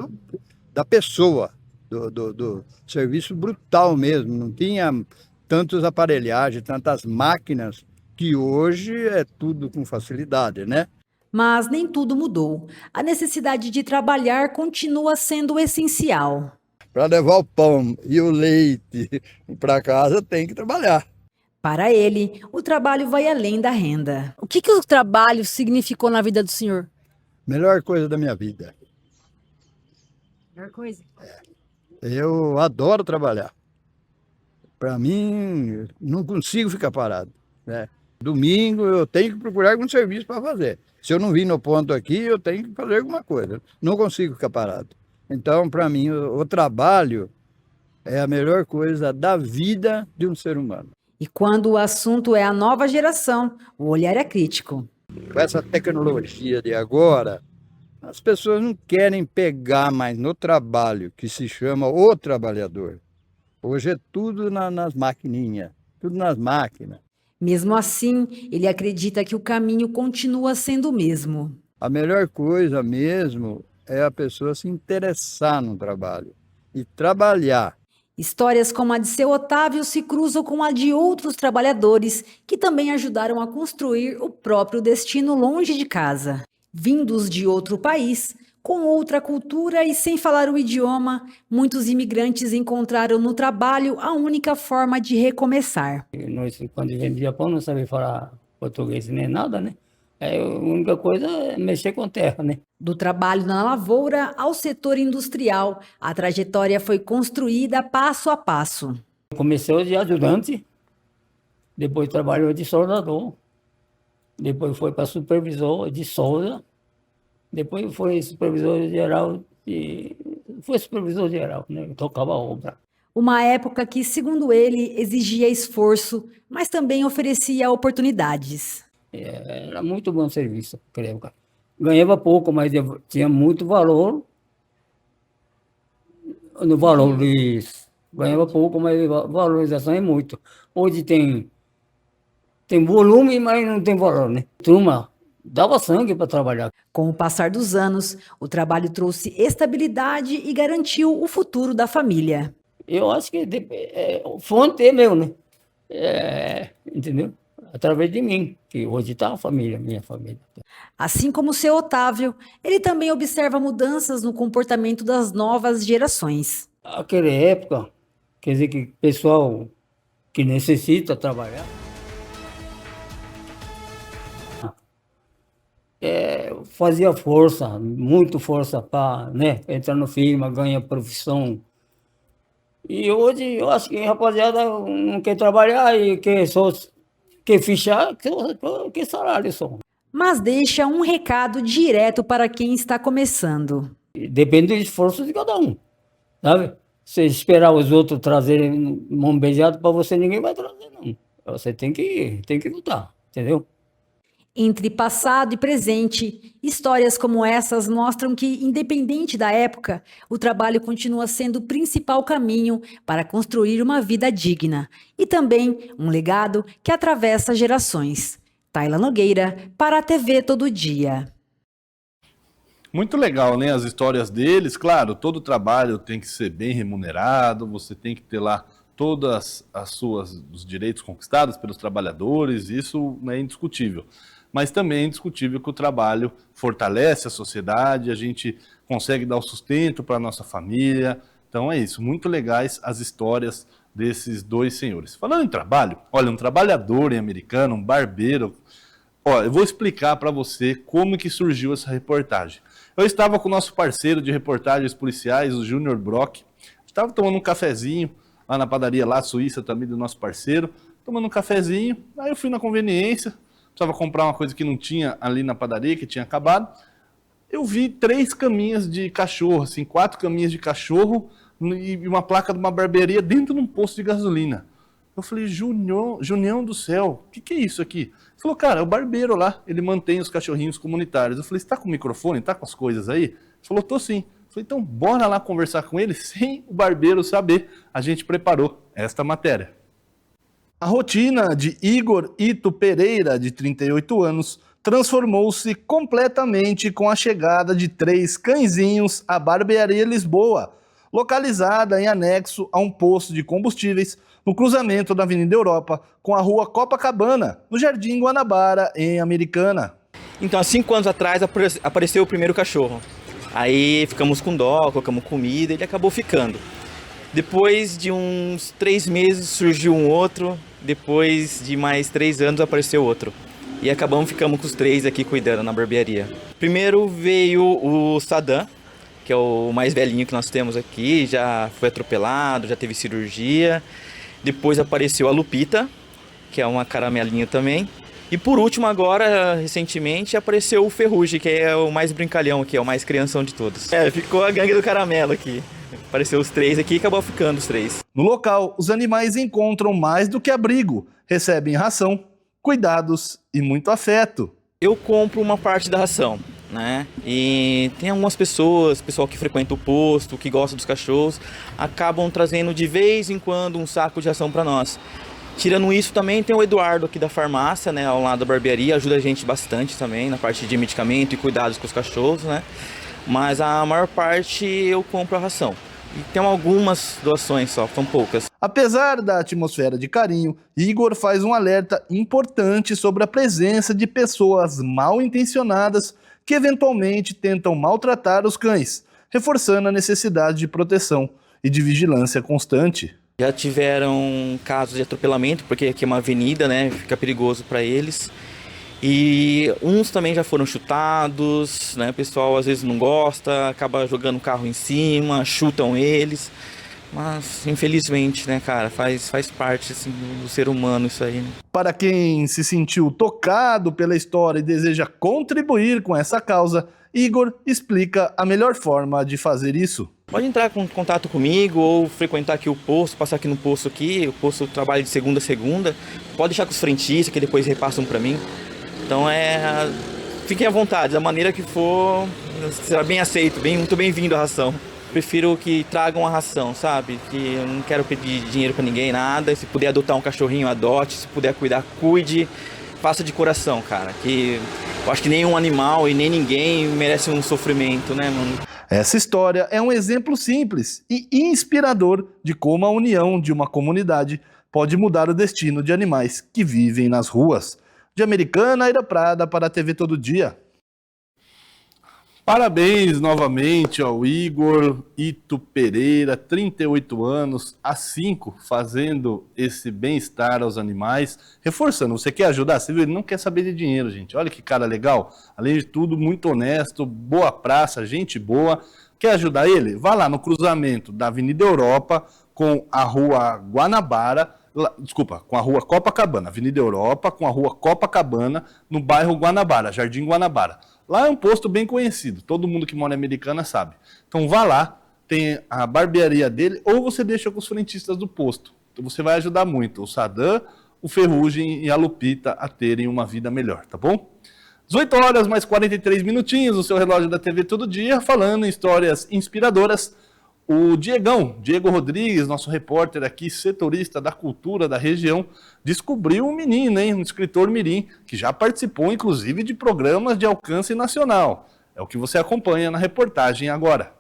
da pessoa, do serviço brutal mesmo, não tinha tantas aparelhagens, tantas máquinas, que hoje é tudo com facilidade, né? Mas nem tudo mudou. A necessidade de trabalhar continua sendo essencial. Para levar o pão e o leite para casa tem que trabalhar. Para ele, o trabalho vai além da renda. O que o trabalho significou na vida do senhor? Melhor coisa da minha vida. Melhor coisa? Eu adoro trabalhar. Para mim, não consigo ficar parado, né? Domingo eu tenho que procurar algum serviço para fazer. Se eu não vir no ponto aqui, eu tenho que fazer alguma coisa. Não consigo ficar parado. Então, para mim, o trabalho é a melhor coisa da vida de um ser humano. E quando o assunto é a nova geração, o olhar é crítico. Com essa tecnologia de agora, as pessoas não querem pegar mais no trabalho, que se chama o trabalhador. Hoje é tudo nas maquininhas, tudo nas máquinas. Mesmo assim, ele acredita que o caminho continua sendo o mesmo. A melhor coisa mesmo é a pessoa se interessar no trabalho e trabalhar. Histórias como a de seu Otávio se cruzam com a de outros trabalhadores que também ajudaram a construir o próprio destino longe de casa. Vindos de outro país, com outra cultura e sem falar o idioma, muitos imigrantes encontraram no trabalho a única forma de recomeçar. Nós, quando vendia pão, não sabia falar português nem nada, né? A única coisa é mexer com terra, né? Do trabalho na lavoura ao setor industrial, a trajetória foi construída passo a passo. Começou de ajudante, depois trabalhou de soldador, depois foi para supervisor de solda, depois foi supervisor geral, né? Tocava a obra. Uma época que, segundo ele, exigia esforço, mas também oferecia oportunidades. Era muito bom serviço naquela época. Ganhava pouco, mas tinha muito valor. No valor disso. Ganhava pouco, mas valorização é muito. Hoje tem Tem volume, mas não tem valor, né? Turma, dava sangue para trabalhar. Com o passar dos anos, o trabalho trouxe estabilidade e garantiu o futuro da família. Eu acho que fonte é meu, né? Entendeu? Através de mim, que hoje está a família, minha família. Assim como o seu Otávio, ele também observa mudanças no comportamento das novas gerações. Aquela época, quer dizer que pessoal que necessita trabalhar, fazia força, muito força para, né, entrar no firma, ganhar profissão. E hoje eu acho que a rapaziada não quer trabalhar e quer fichar, quer salário só. Mas deixa um recado direto para quem está começando. Depende do esforço de cada um, sabe? Se esperar os outros trazerem mão beijada para você, ninguém vai trazer, não. Você tem que lutar, entendeu? Entre passado e presente, histórias como essas mostram que, independente da época, o trabalho continua sendo o principal caminho para construir uma vida digna e também um legado que atravessa gerações. Tayla Nogueira, para a TV Todo Dia. Muito legal, né? As histórias deles. Claro, todo trabalho tem que ser bem remunerado, você tem que ter lá todas os direitos conquistados pelos trabalhadores, isso é indiscutível. Mas também é indiscutível que o trabalho fortalece a sociedade, a gente consegue dar o sustento para a nossa família. Então é isso, muito legais as histórias desses dois senhores. Falando em trabalho, olha, um trabalhador em Americana, um barbeiro. Ó, eu vou explicar para você como que surgiu essa reportagem. Eu estava com o nosso parceiro de reportagens policiais, o Júnior Brock. Estava tomando um cafezinho lá na padaria La Suíça, também do nosso parceiro. Tomando um cafezinho, aí eu fui na conveniência, precisava comprar uma coisa que não tinha ali na padaria, que tinha acabado. Eu vi 3 caminhas de cachorro, assim, 4 caminhas de cachorro e uma placa de uma barbearia dentro de um posto de gasolina. Eu falei, Junião do céu, o que é isso aqui? Ele falou, cara, é o barbeiro lá, ele mantém os cachorrinhos comunitários. Eu falei, você tá com o microfone, tá com as coisas aí? Ele falou, tô sim. Eu falei, então bora lá conversar com ele sem o barbeiro saber. A gente preparou esta matéria. A rotina de Igor Ito Pereira, de 38 anos, transformou-se completamente com a chegada de 3 cãezinhos à Barbearia Lisboa, localizada em anexo a um posto de combustíveis no cruzamento da Avenida Europa com a Rua Copacabana, no Jardim Guanabara, em Americana. Então, há 5 anos atrás apareceu o primeiro cachorro. Aí ficamos com dó, colocamos comida e ele acabou ficando. Depois de uns 3 meses surgiu um outro, depois de mais 3 anos apareceu outro. E ficamos com os 3 aqui cuidando na barbearia. Primeiro veio o Saddam, que é o mais velhinho que nós temos aqui, já foi atropelado, já teve cirurgia. Depois apareceu a Lupita, que é uma caramelinha também. E por último agora, recentemente, apareceu o Ferrugem, que é o mais brincalhão aqui, é o mais crianção de todos. Ficou a gangue do caramelo aqui. Apareceu os 3 aqui e acabou ficando os 3. No local, os animais encontram mais do que abrigo, recebem ração, cuidados e muito afeto. Eu compro uma parte da ração, né? E tem algumas pessoas, pessoal que frequenta o posto, que gosta dos cachorros, acabam trazendo de vez em quando um saco de ração para nós. Tirando isso, também tem o Eduardo aqui da farmácia, né, ao lado da barbearia, ajuda a gente bastante também na parte de medicamento e cuidados com os cachorros, né? Mas a maior parte eu compro a ração. E tem algumas doações só, são poucas. Apesar da atmosfera de carinho, Igor faz um alerta importante sobre a presença de pessoas mal intencionadas que eventualmente tentam maltratar os cães, reforçando a necessidade de proteção e de vigilância constante. Já tiveram casos de atropelamento, porque aqui é uma avenida, né? Fica perigoso para eles. E uns também já foram chutados, né? O pessoal às vezes não gosta, acaba jogando o carro em cima, chutam eles. Mas infelizmente, né, cara, faz parte assim, do ser humano isso aí. Né? Para quem se sentiu tocado pela história e deseja contribuir com essa causa, Igor explica a melhor forma de fazer isso. Pode entrar em contato comigo ou frequentar aqui o posto, passar aqui no posto aqui. O posto trabalha de segunda a segunda. Pode deixar com os frentistas que depois repassam para mim. Então fiquem à vontade, da maneira que for, será bem aceito, muito bem-vindo a ração. prefiro que tragam a ração, sabe? Que eu não quero pedir dinheiro para ninguém, nada. Se puder adotar um cachorrinho, adote. Se puder cuidar, cuide. Faça de coração, cara. Que eu acho que nenhum animal e nem ninguém merece um sofrimento, né, mano? Essa história é um exemplo simples e inspirador de como a união de uma comunidade pode mudar o destino de animais que vivem nas ruas. De Americana, Aira Prada para a TV Todo Dia. Parabéns novamente ao Igor Ito Pereira, 38 anos, há 5, fazendo esse bem-estar aos animais. Reforçando, você quer ajudar? Você viu? Ele não quer saber de dinheiro, gente. Olha que cara legal. Além de tudo, muito honesto, boa praça, gente boa. Quer ajudar ele? Vá lá no cruzamento da Avenida Europa com a Rua Guanabara, com a Rua Copacabana, Avenida Europa com a Rua Copacabana, no bairro Guanabara, Jardim Guanabara. Lá é um posto bem conhecido, todo mundo que mora em Americana sabe. Então vá lá, tem a barbearia dele, ou você deixa com os frentistas do posto. Então você vai ajudar muito o Sadam, o Ferrugem e a Lupita a terem uma vida melhor, tá bom? 18 horas mais 43 minutinhos, o seu relógio da TV Todo Dia, falando em histórias inspiradoras. O Diego Rodrigues, nosso repórter aqui, setorista da cultura da região, descobriu um menino, um escritor mirim, que já participou, inclusive, de programas de alcance nacional. É o que você acompanha na reportagem agora.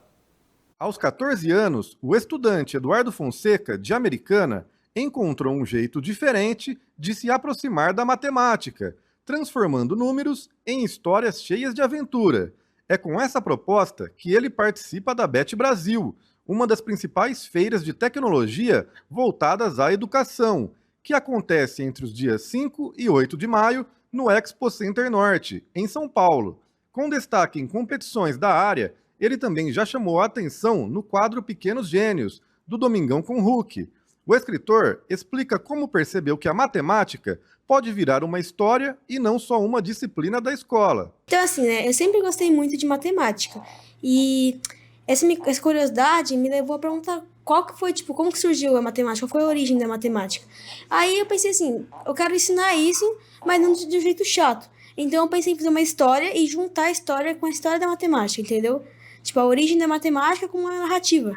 Aos 14 anos, o estudante Eduardo Fonseca, de Americana, encontrou um jeito diferente de se aproximar da matemática, transformando números em histórias cheias de aventura. É com essa proposta que ele participa da Bet Brasil, uma das principais feiras de tecnologia voltadas à educação, que acontece entre os dias 5 e 8 de maio no Expo Center Norte, em São Paulo. Com destaque em competições da área, ele também já chamou a atenção no quadro Pequenos Gênios, do Domingão com Hulk. O escritor explica como percebeu que a matemática pode virar uma história e não só uma disciplina da escola. Então assim, né, eu sempre gostei muito de matemática e essa curiosidade me levou a perguntar qual que foi, como que surgiu a matemática, qual foi a origem da matemática. Aí eu pensei assim, eu quero ensinar isso, mas não de um jeito chato. Então eu pensei em fazer uma história e juntar a história com a história da matemática, entendeu? A origem da matemática com uma narrativa.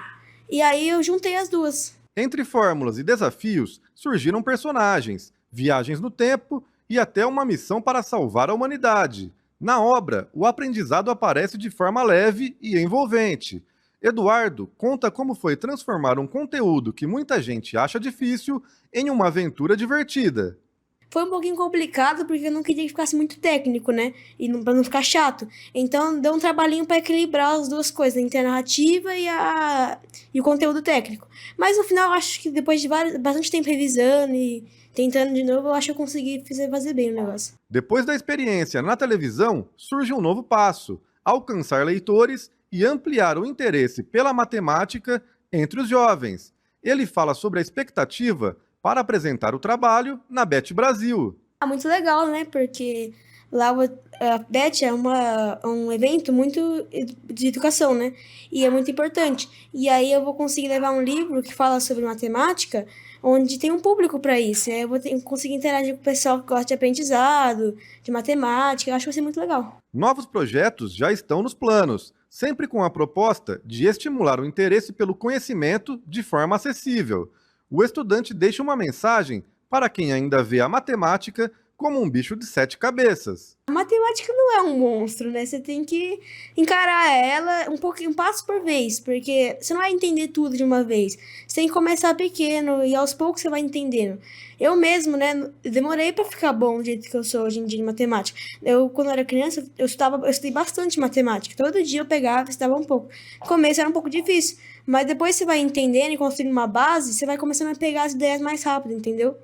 E aí eu juntei as duas. Entre fórmulas e desafios, surgiram personagens, viagens no tempo e até uma missão para salvar a humanidade. Na obra, o aprendizado aparece de forma leve e envolvente. Eduardo conta como foi transformar um conteúdo que muita gente acha difícil em uma aventura divertida. Foi um pouquinho complicado porque eu não queria que ficasse muito técnico, né? E para não ficar chato. Então deu um trabalhinho para equilibrar as duas coisas, entre a narrativa e o conteúdo técnico. Mas no final, acho que depois de bastante tempo revisando e tentando de novo, eu acho que eu consegui fazer bem o negócio. Depois da experiência na televisão, surge um novo passo: alcançar leitores e ampliar o interesse pela matemática entre os jovens. Ele fala sobre a expectativa para apresentar o trabalho na Bet Brasil. Muito legal, né? Porque lá a Bet é um evento muito de educação, né? E é muito importante. E aí eu vou conseguir levar um livro que fala sobre matemática, onde tem um público para isso. Eu vou conseguir interagir com o pessoal que gosta de aprendizado, de matemática. Eu acho que vai ser muito legal. Novos projetos já estão nos planos, sempre com a proposta de estimular o interesse pelo conhecimento de forma acessível. O estudante deixa uma mensagem para quem ainda vê a matemática como um bicho de 7 cabeças. A matemática não é um monstro, né? Você tem que encarar ela um passo por vez, porque você não vai entender tudo de uma vez. Você tem que começar pequeno e aos poucos você vai entendendo. Eu mesmo, né, demorei para ficar bom do jeito que eu sou hoje em dia de matemática. Quando eu era criança, eu estudei bastante matemática. Todo dia eu pegava e estudava um pouco. No começo era um pouco difícil, mas depois você vai entendendo e construindo uma base, você vai começando a pegar as ideias mais rápido, entendeu?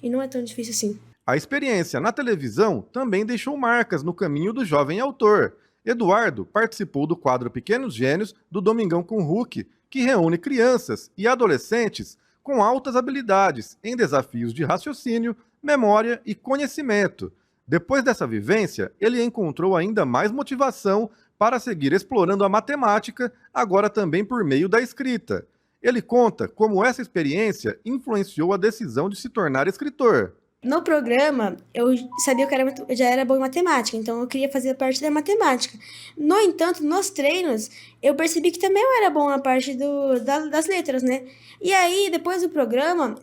E não é tão difícil assim. A experiência na televisão também deixou marcas no caminho do jovem autor. Eduardo participou do quadro Pequenos Gênios do Domingão com Hulk, que reúne crianças e adolescentes com altas habilidades em desafios de raciocínio, memória e conhecimento. Depois dessa vivência, ele encontrou ainda mais motivação para seguir explorando a matemática, agora também por meio da escrita. Ele conta como essa experiência influenciou a decisão de se tornar escritor. No programa, eu sabia que eu já era bom em matemática, então eu queria fazer parte da matemática. No entanto, nos treinos, eu percebi que também eu era bom na parte das letras, né? E aí, depois do programa,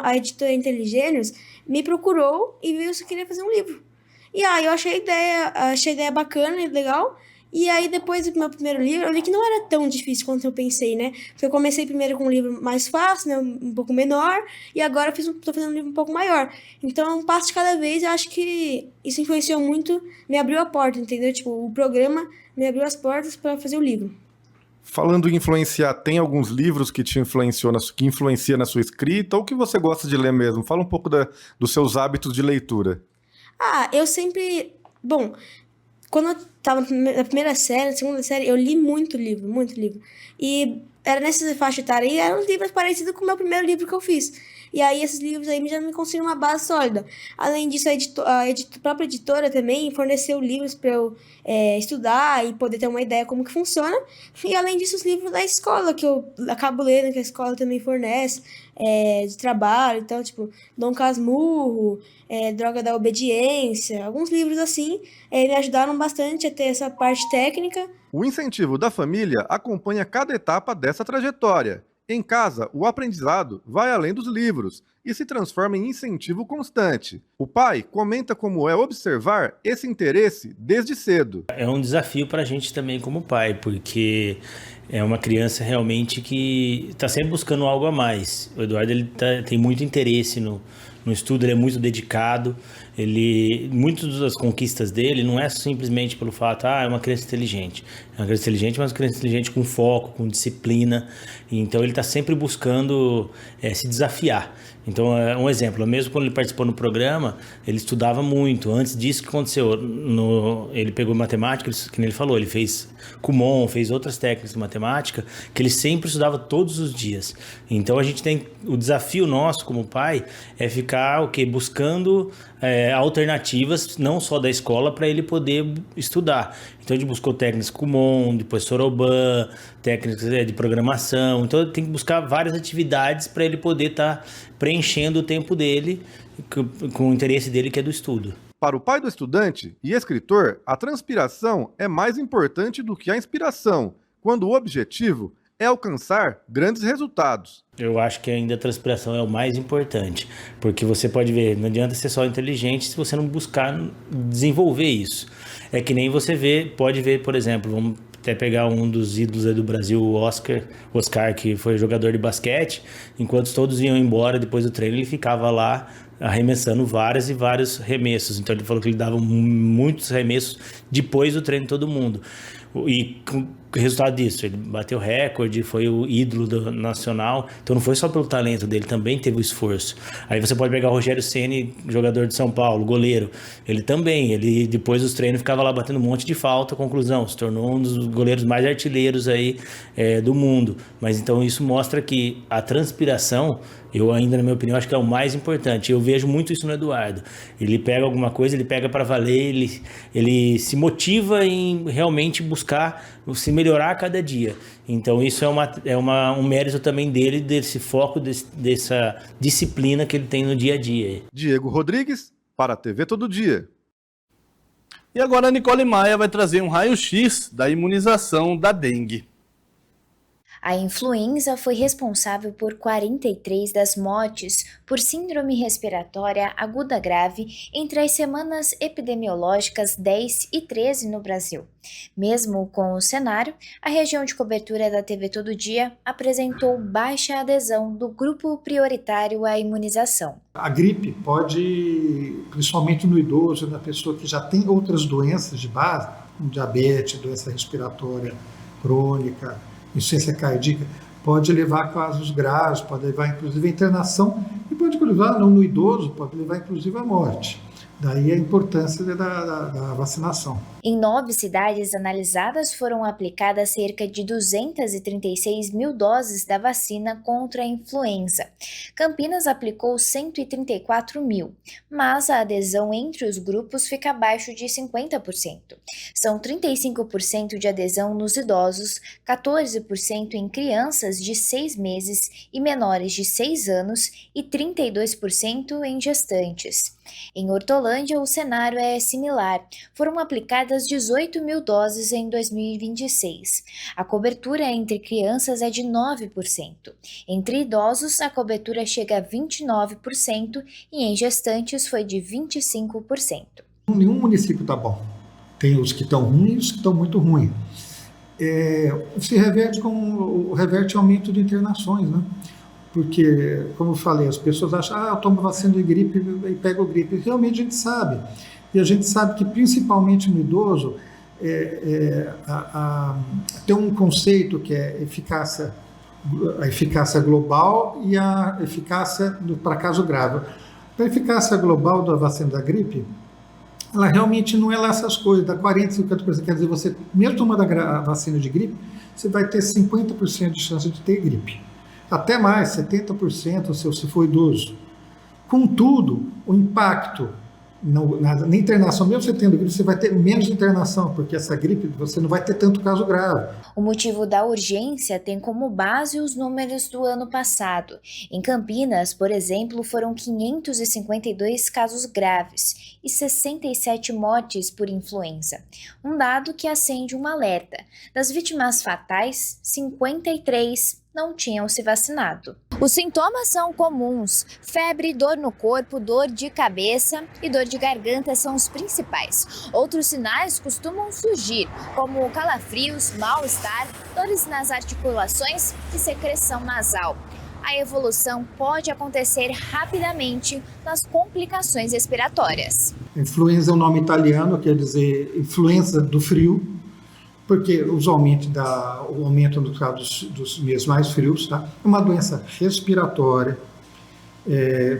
a editora Inteligênios me procurou e viu se eu queria fazer um livro. E aí eu achei a ideia bacana e legal. E aí, depois do meu primeiro livro, eu vi que não era tão difícil quanto eu pensei, né? Porque eu comecei primeiro com um livro mais fácil, né? Um pouco menor, e agora tô fazendo um livro um pouco maior. Então, um passo de cada vez, eu acho que isso influenciou muito, me abriu a porta, entendeu? Tipo, o programa me abriu as portas para fazer o livro. Falando em influenciar, tem alguns livros que te influencia na sua escrita, ou que você gosta de ler mesmo? Fala um pouco dos seus hábitos de leitura. Eu sempre... Bom, quando eu tava na primeira série, na segunda série, eu li muito livro. E era nessa faixa etária, e eram livros parecidos com o meu primeiro livro que eu fiz. E aí, esses livros aí já me conseguiram uma base sólida. Além disso, a própria editora também forneceu livros para eu estudar e poder ter uma ideia como que funciona. E além disso, os livros da escola, que eu acabo lendo, que a escola também fornece, de trabalho. Então, tipo, Dom Casmurro, Droga da Obediência, alguns livros assim, me ajudaram bastante a ter essa parte técnica. O incentivo da família acompanha cada etapa dessa trajetória. Em casa, o aprendizado vai além dos livros e se transforma em incentivo constante. O pai comenta como é observar esse interesse desde cedo. É um desafio para a gente também como pai, porque é uma criança realmente que está sempre buscando algo a mais. O Eduardo tem muito interesse no estudo, ele é muito dedicado. Muitas das conquistas dele não é simplesmente pelo fato, é uma criança inteligente. É uma criança inteligente, mas uma criança inteligente com foco, com disciplina. Então ele está sempre buscando se desafiar. Então, um exemplo, mesmo quando ele participou no programa, ele estudava muito. Antes disso, o que aconteceu? Ele pegou matemática, que ele falou, ele fez Kumon, fez outras técnicas de matemática, que ele sempre estudava todos os dias. Então, a gente tem o desafio nosso como pai é ficar buscando alternativas, não só da escola, para ele poder estudar. Então, a gente buscou técnicas Kumon, depois Soroban, técnicas de programação. Então, tem que buscar várias atividades para ele poder estar preenchendo o tempo dele com o interesse dele, que é do estudo. Para o pai do estudante e escritor, a transpiração é mais importante do que a inspiração, quando o objetivo é alcançar grandes resultados. Eu acho que ainda a transpiração é o mais importante, porque você pode ver, não adianta ser só inteligente se você não buscar desenvolver isso. É que nem você pode ver, por exemplo, vamos até pegar um dos ídolos do Brasil, o Oscar, que foi jogador de basquete. Enquanto todos iam embora depois do treino, ele ficava lá arremessando vários e vários remessos. Então ele falou que ele dava muitos remessos depois do treino de todo mundo. E com o resultado disso, ele bateu recorde, foi o ídolo nacional. Então não foi só pelo talento dele, também teve o esforço. Aí você pode pegar o Rogério Ceni, jogador de São Paulo, goleiro. Ele depois dos treinos, ficava lá batendo um monte de falta. Conclusão, se tornou um dos goleiros mais artilheiros aí do mundo. Mas então isso mostra que a transpiração, eu ainda, na minha opinião, acho que é o mais importante. Eu vejo muito isso no Eduardo. Ele pega alguma coisa, ele pega para valer, ele se motiva em realmente buscar se melhorar a cada dia. Então isso é um mérito também dele, desse foco, dessa disciplina que ele tem no dia a dia. Diego Rodrigues, para a TV Todo Dia. E agora a Nicole Maia vai trazer um raio-x da imunização da dengue. A influenza foi responsável por 43 das mortes por síndrome respiratória aguda grave entre as semanas epidemiológicas 10 e 13 no Brasil. Mesmo com o cenário, a região de cobertura da TV Todo Dia apresentou baixa adesão do grupo prioritário à imunização. A gripe pode, principalmente no idoso, na pessoa que já tem outras doenças de base, como diabetes, doença respiratória crônica, insuficiência cardíaca, pode levar a casos graves, pode levar inclusive a internação e pode levar, não no idoso, pode levar inclusive a morte. Daí a importância da vacinação. Em 9 cidades analisadas foram aplicadas cerca de 236 mil doses da vacina contra a influenza. Campinas aplicou 134 mil, mas a adesão entre os grupos fica abaixo de 50%. São 35% de adesão nos idosos, 14% em crianças de 6 meses e menores de 6 anos e 32% em gestantes. Em Hortolândia, o cenário é similar. Foram aplicadas 18 mil doses em 2026. A cobertura entre crianças é de 9%. Entre idosos, a cobertura chega a 29% e em gestantes foi de 25%. Nenhum município está bom. Tem os que estão ruins e os que estão muito ruins. Se reverte reverte aumento de internações, né? Porque, como eu falei, as pessoas acham, eu tomo vacina de gripe e pego gripe. Realmente a gente sabe. E a gente sabe que, principalmente no idoso, tem um conceito que é a eficácia global e a eficácia para caso grave. A eficácia global da vacina da gripe, ela realmente não é lá essas coisas, dá 40%, 50%. Quer dizer, você, mesmo tomando a vacina de gripe, você vai ter 50% de chance de ter gripe. Até mais, 70% se for idoso. Contudo, o impacto na internação, mesmo você tendo gripe, você vai ter menos internação, porque essa gripe você não vai ter tanto caso grave. O motivo da urgência tem como base os números do ano passado. Em Campinas, por exemplo, foram 552 casos graves e 67 mortes por influenza. Um dado que acende um alerta. Das vítimas fatais, 53 não tinham se vacinado. Os sintomas são comuns: febre, dor no corpo, dor de cabeça e dor de garganta são os principais. Outros sinais costumam surgir, como calafrios, mal-estar, dores nas articulações e secreção nasal. A evolução pode acontecer rapidamente nas complicações respiratórias. Influenza é um nome italiano, quer dizer influenza do frio, porque o aumento no caso dos meses mais frios, tá? É uma doença respiratória,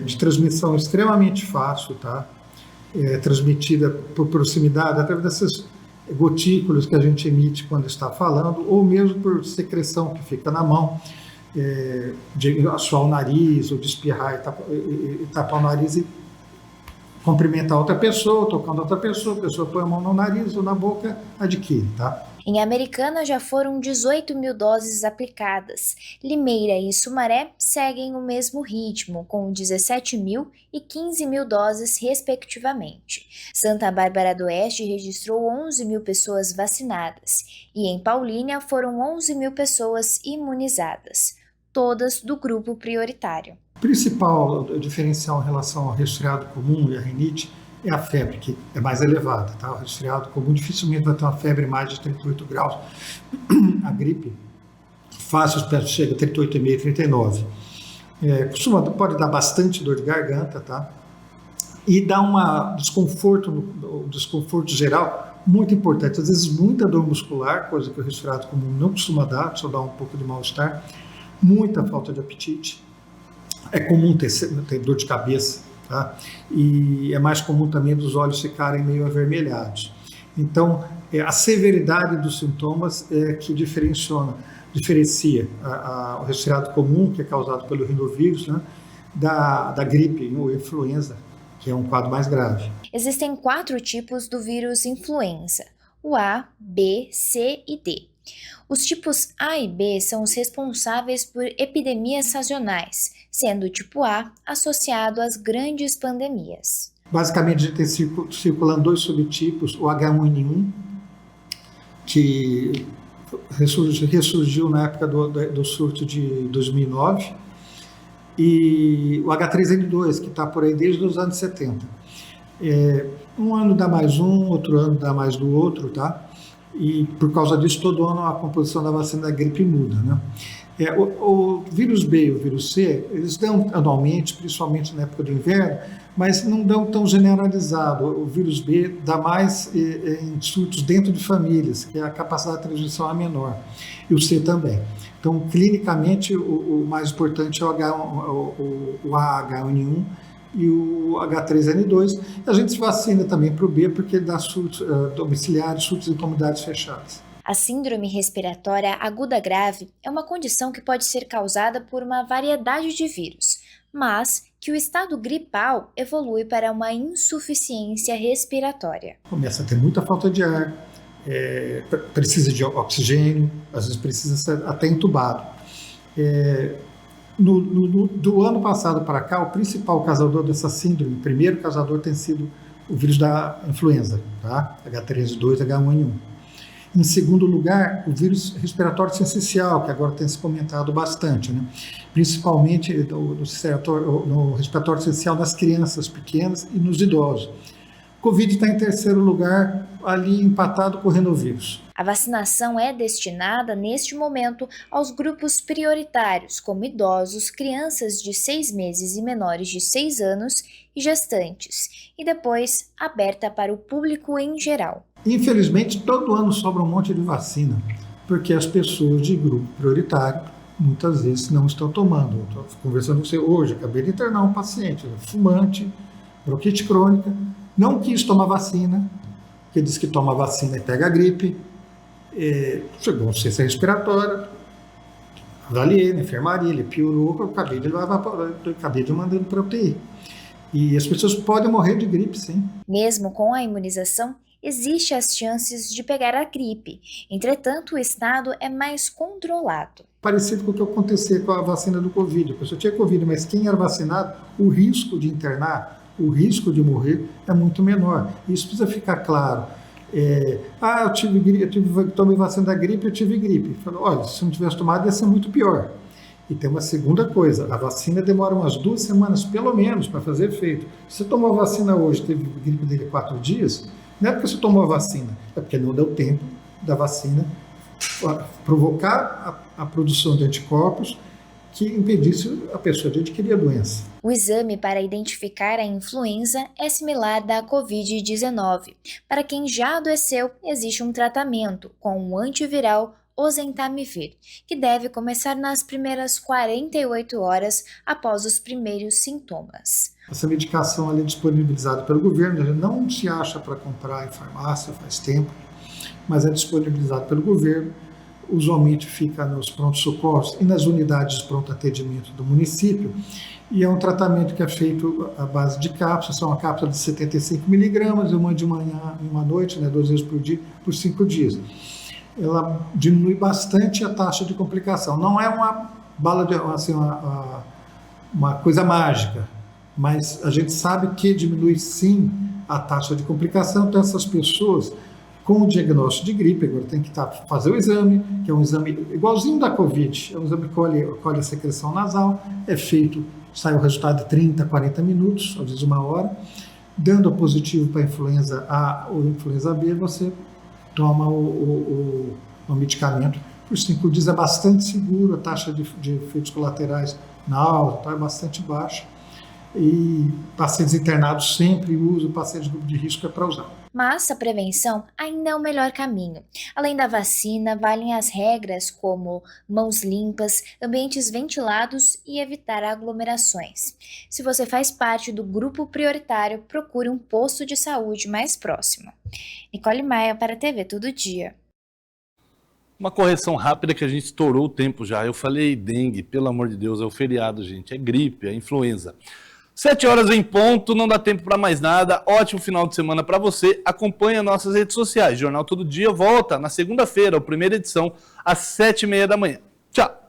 de transmissão extremamente fácil, tá? Transmitida por proximidade, através dessas gotículas que a gente emite quando está falando, ou mesmo por secreção que fica na mão, de assoar o nariz, ou de espirrar e tapar o nariz e cumprimentar outra pessoa, tocando outra pessoa, a pessoa põe a mão no nariz ou na boca, adquire, tá? Em Americana já foram 18 mil doses aplicadas. Limeira e Sumaré seguem o mesmo ritmo, com 17 mil e 15 mil doses, respectivamente. Santa Bárbara do Oeste registrou 11 mil pessoas vacinadas e em Paulínia foram 11 mil pessoas imunizadas, todas do grupo prioritário. O principal diferencial em relação ao resfriado comum e à rinite é a febre, que é mais elevada, tá? O resfriado comum dificilmente vai ter uma febre mais de 38 graus. A gripe fácil chega a 38,5, 39. Pode dar bastante dor de garganta, tá? E dá um desconforto geral muito importante. Às vezes muita dor muscular, coisa que o resfriado comum não costuma dar, só dá um pouco de mal-estar. Muita falta de apetite. É comum ter dor de cabeça, tá? E é mais comum também dos olhos ficarem meio avermelhados. Então, a severidade dos sintomas é que diferencia o resfriado comum, que é causado pelo rinovírus, né, da gripe ou influenza, que é um quadro mais grave. Existem 4 tipos do vírus influenza: o A, B, C e D. Os tipos A e B são os responsáveis por epidemias sazonais, sendo o tipo A associado às grandes pandemias. Basicamente, a gente tem circulando 2 subtipos, o H1N1, que ressurgiu na época do surto de 2009, e o H3N2, que está por aí desde os anos 70. Um ano dá mais um, outro ano dá mais do outro, tá? E por causa disso, todo ano a composição da vacina da gripe muda, né? O vírus B e o vírus C, eles dão anualmente, principalmente na época do inverno, mas não dão tão generalizado. O vírus B dá mais em surtos dentro de famílias, que a capacidade de transmissão é menor, e o C também. Então, clinicamente, o mais importante é o H1N1 e o H3N2. A gente se vacina também para o B, porque dá surtos domiciliares, surtos em comunidades fechadas. A síndrome respiratória aguda grave é uma condição que pode ser causada por uma variedade de vírus, mas que o estado gripal evolui para uma insuficiência respiratória. Começa a ter muita falta de ar, precisa de oxigênio, às vezes precisa ser até entubado. Do ano passado para cá, o principal causador dessa síndrome, o primeiro causador tem sido o vírus da influenza, tá? H3N2, H1N1. Em segundo lugar, o vírus respiratório sincicial, que agora tem se comentado bastante, né? Principalmente no respiratório sincicial das crianças pequenas e nos idosos. Covid está em terceiro lugar, ali empatado com o renovírus. A vacinação é destinada, neste momento, aos grupos prioritários, como idosos, crianças de 6 meses e menores de 6 anos e gestantes, e depois aberta para o público em geral. Infelizmente, todo ano sobra um monte de vacina, porque as pessoas de grupo prioritário muitas vezes não estão tomando. Estou conversando com você hoje, acabei de internar um paciente, fumante, bronquite crônica, não quis tomar vacina, porque diz que toma vacina e pega a gripe, chegou a ciência respiratória, avaliei na enfermaria, ele piorou, acabei de mandar ele para UTI. E as pessoas podem morrer de gripe, sim. Mesmo com a imunização, existem as chances de pegar a gripe. Entretanto, o estado é mais controlado. Parecido com o que aconteceu com a vacina do Covid. A pessoa tinha Covid, mas quem era vacinado, o risco de internar, o risco de morrer é muito menor. Isso precisa ficar claro. Tomei vacina da gripe, eu tive gripe. Falou, olha, se não tivesse tomado ia ser muito pior. E tem uma segunda coisa, a vacina demora umas 2 semanas, pelo menos, para fazer efeito. Se você tomou a vacina hoje, teve gripe dele 4 dias, não é porque você tomou a vacina, é porque não deu tempo da vacina provocar a produção de anticorpos que impedisse a pessoa de adquirir a doença. O exame para identificar a influenza é similar da Covid-19. Para quem já adoeceu, existe um tratamento com o antiviral Oseltamivir, que deve começar nas primeiras 48 horas após os primeiros sintomas. Essa medicação é disponibilizada pelo governo, ela não se acha para comprar em farmácia faz tempo, mas é disponibilizada pelo governo. Usualmente fica nos prontos-socorros e nas unidades de pronto atendimento do município, e é um tratamento que é feito à base de cápsulas, são uma cápsula de 75 miligramas, uma de manhã e uma à noite, 2 vezes por dia, por 5 dias. Ela diminui bastante a taxa de complicação. Não é uma bala de uma coisa mágica, mas a gente sabe que diminui sim a taxa de complicação. Então essas pessoas com o diagnóstico de gripe, agora tem que fazer o exame, que é um exame igualzinho da Covid, é um exame que colhe a secreção nasal, é feito, sai o resultado de 30, 40 minutos, às vezes 1 hora, dando positivo para a influenza A ou influenza B, você toma o medicamento por 5 dias, é bastante seguro, a taxa de efeitos colaterais na alta é bastante baixa, e pacientes internados sempre usam, pacientes de grupo de risco é para usar. Mas a prevenção ainda é o melhor caminho. Além da vacina, valem as regras como mãos limpas, ambientes ventilados e evitar aglomerações. Se você faz parte do grupo prioritário, procure um posto de saúde mais próximo. Nicole Maia para a TV Todo Dia. Uma correção rápida que a gente estourou o tempo já. Eu falei dengue, pelo amor de Deus, é o feriado, gente. É gripe, é influenza. 7 horas em ponto, não dá tempo para mais nada. Ótimo final de semana para você. Acompanhe as nossas redes sociais. Jornal Todo Dia volta na segunda-feira, a primeira edição, às 7h30 da manhã. Tchau!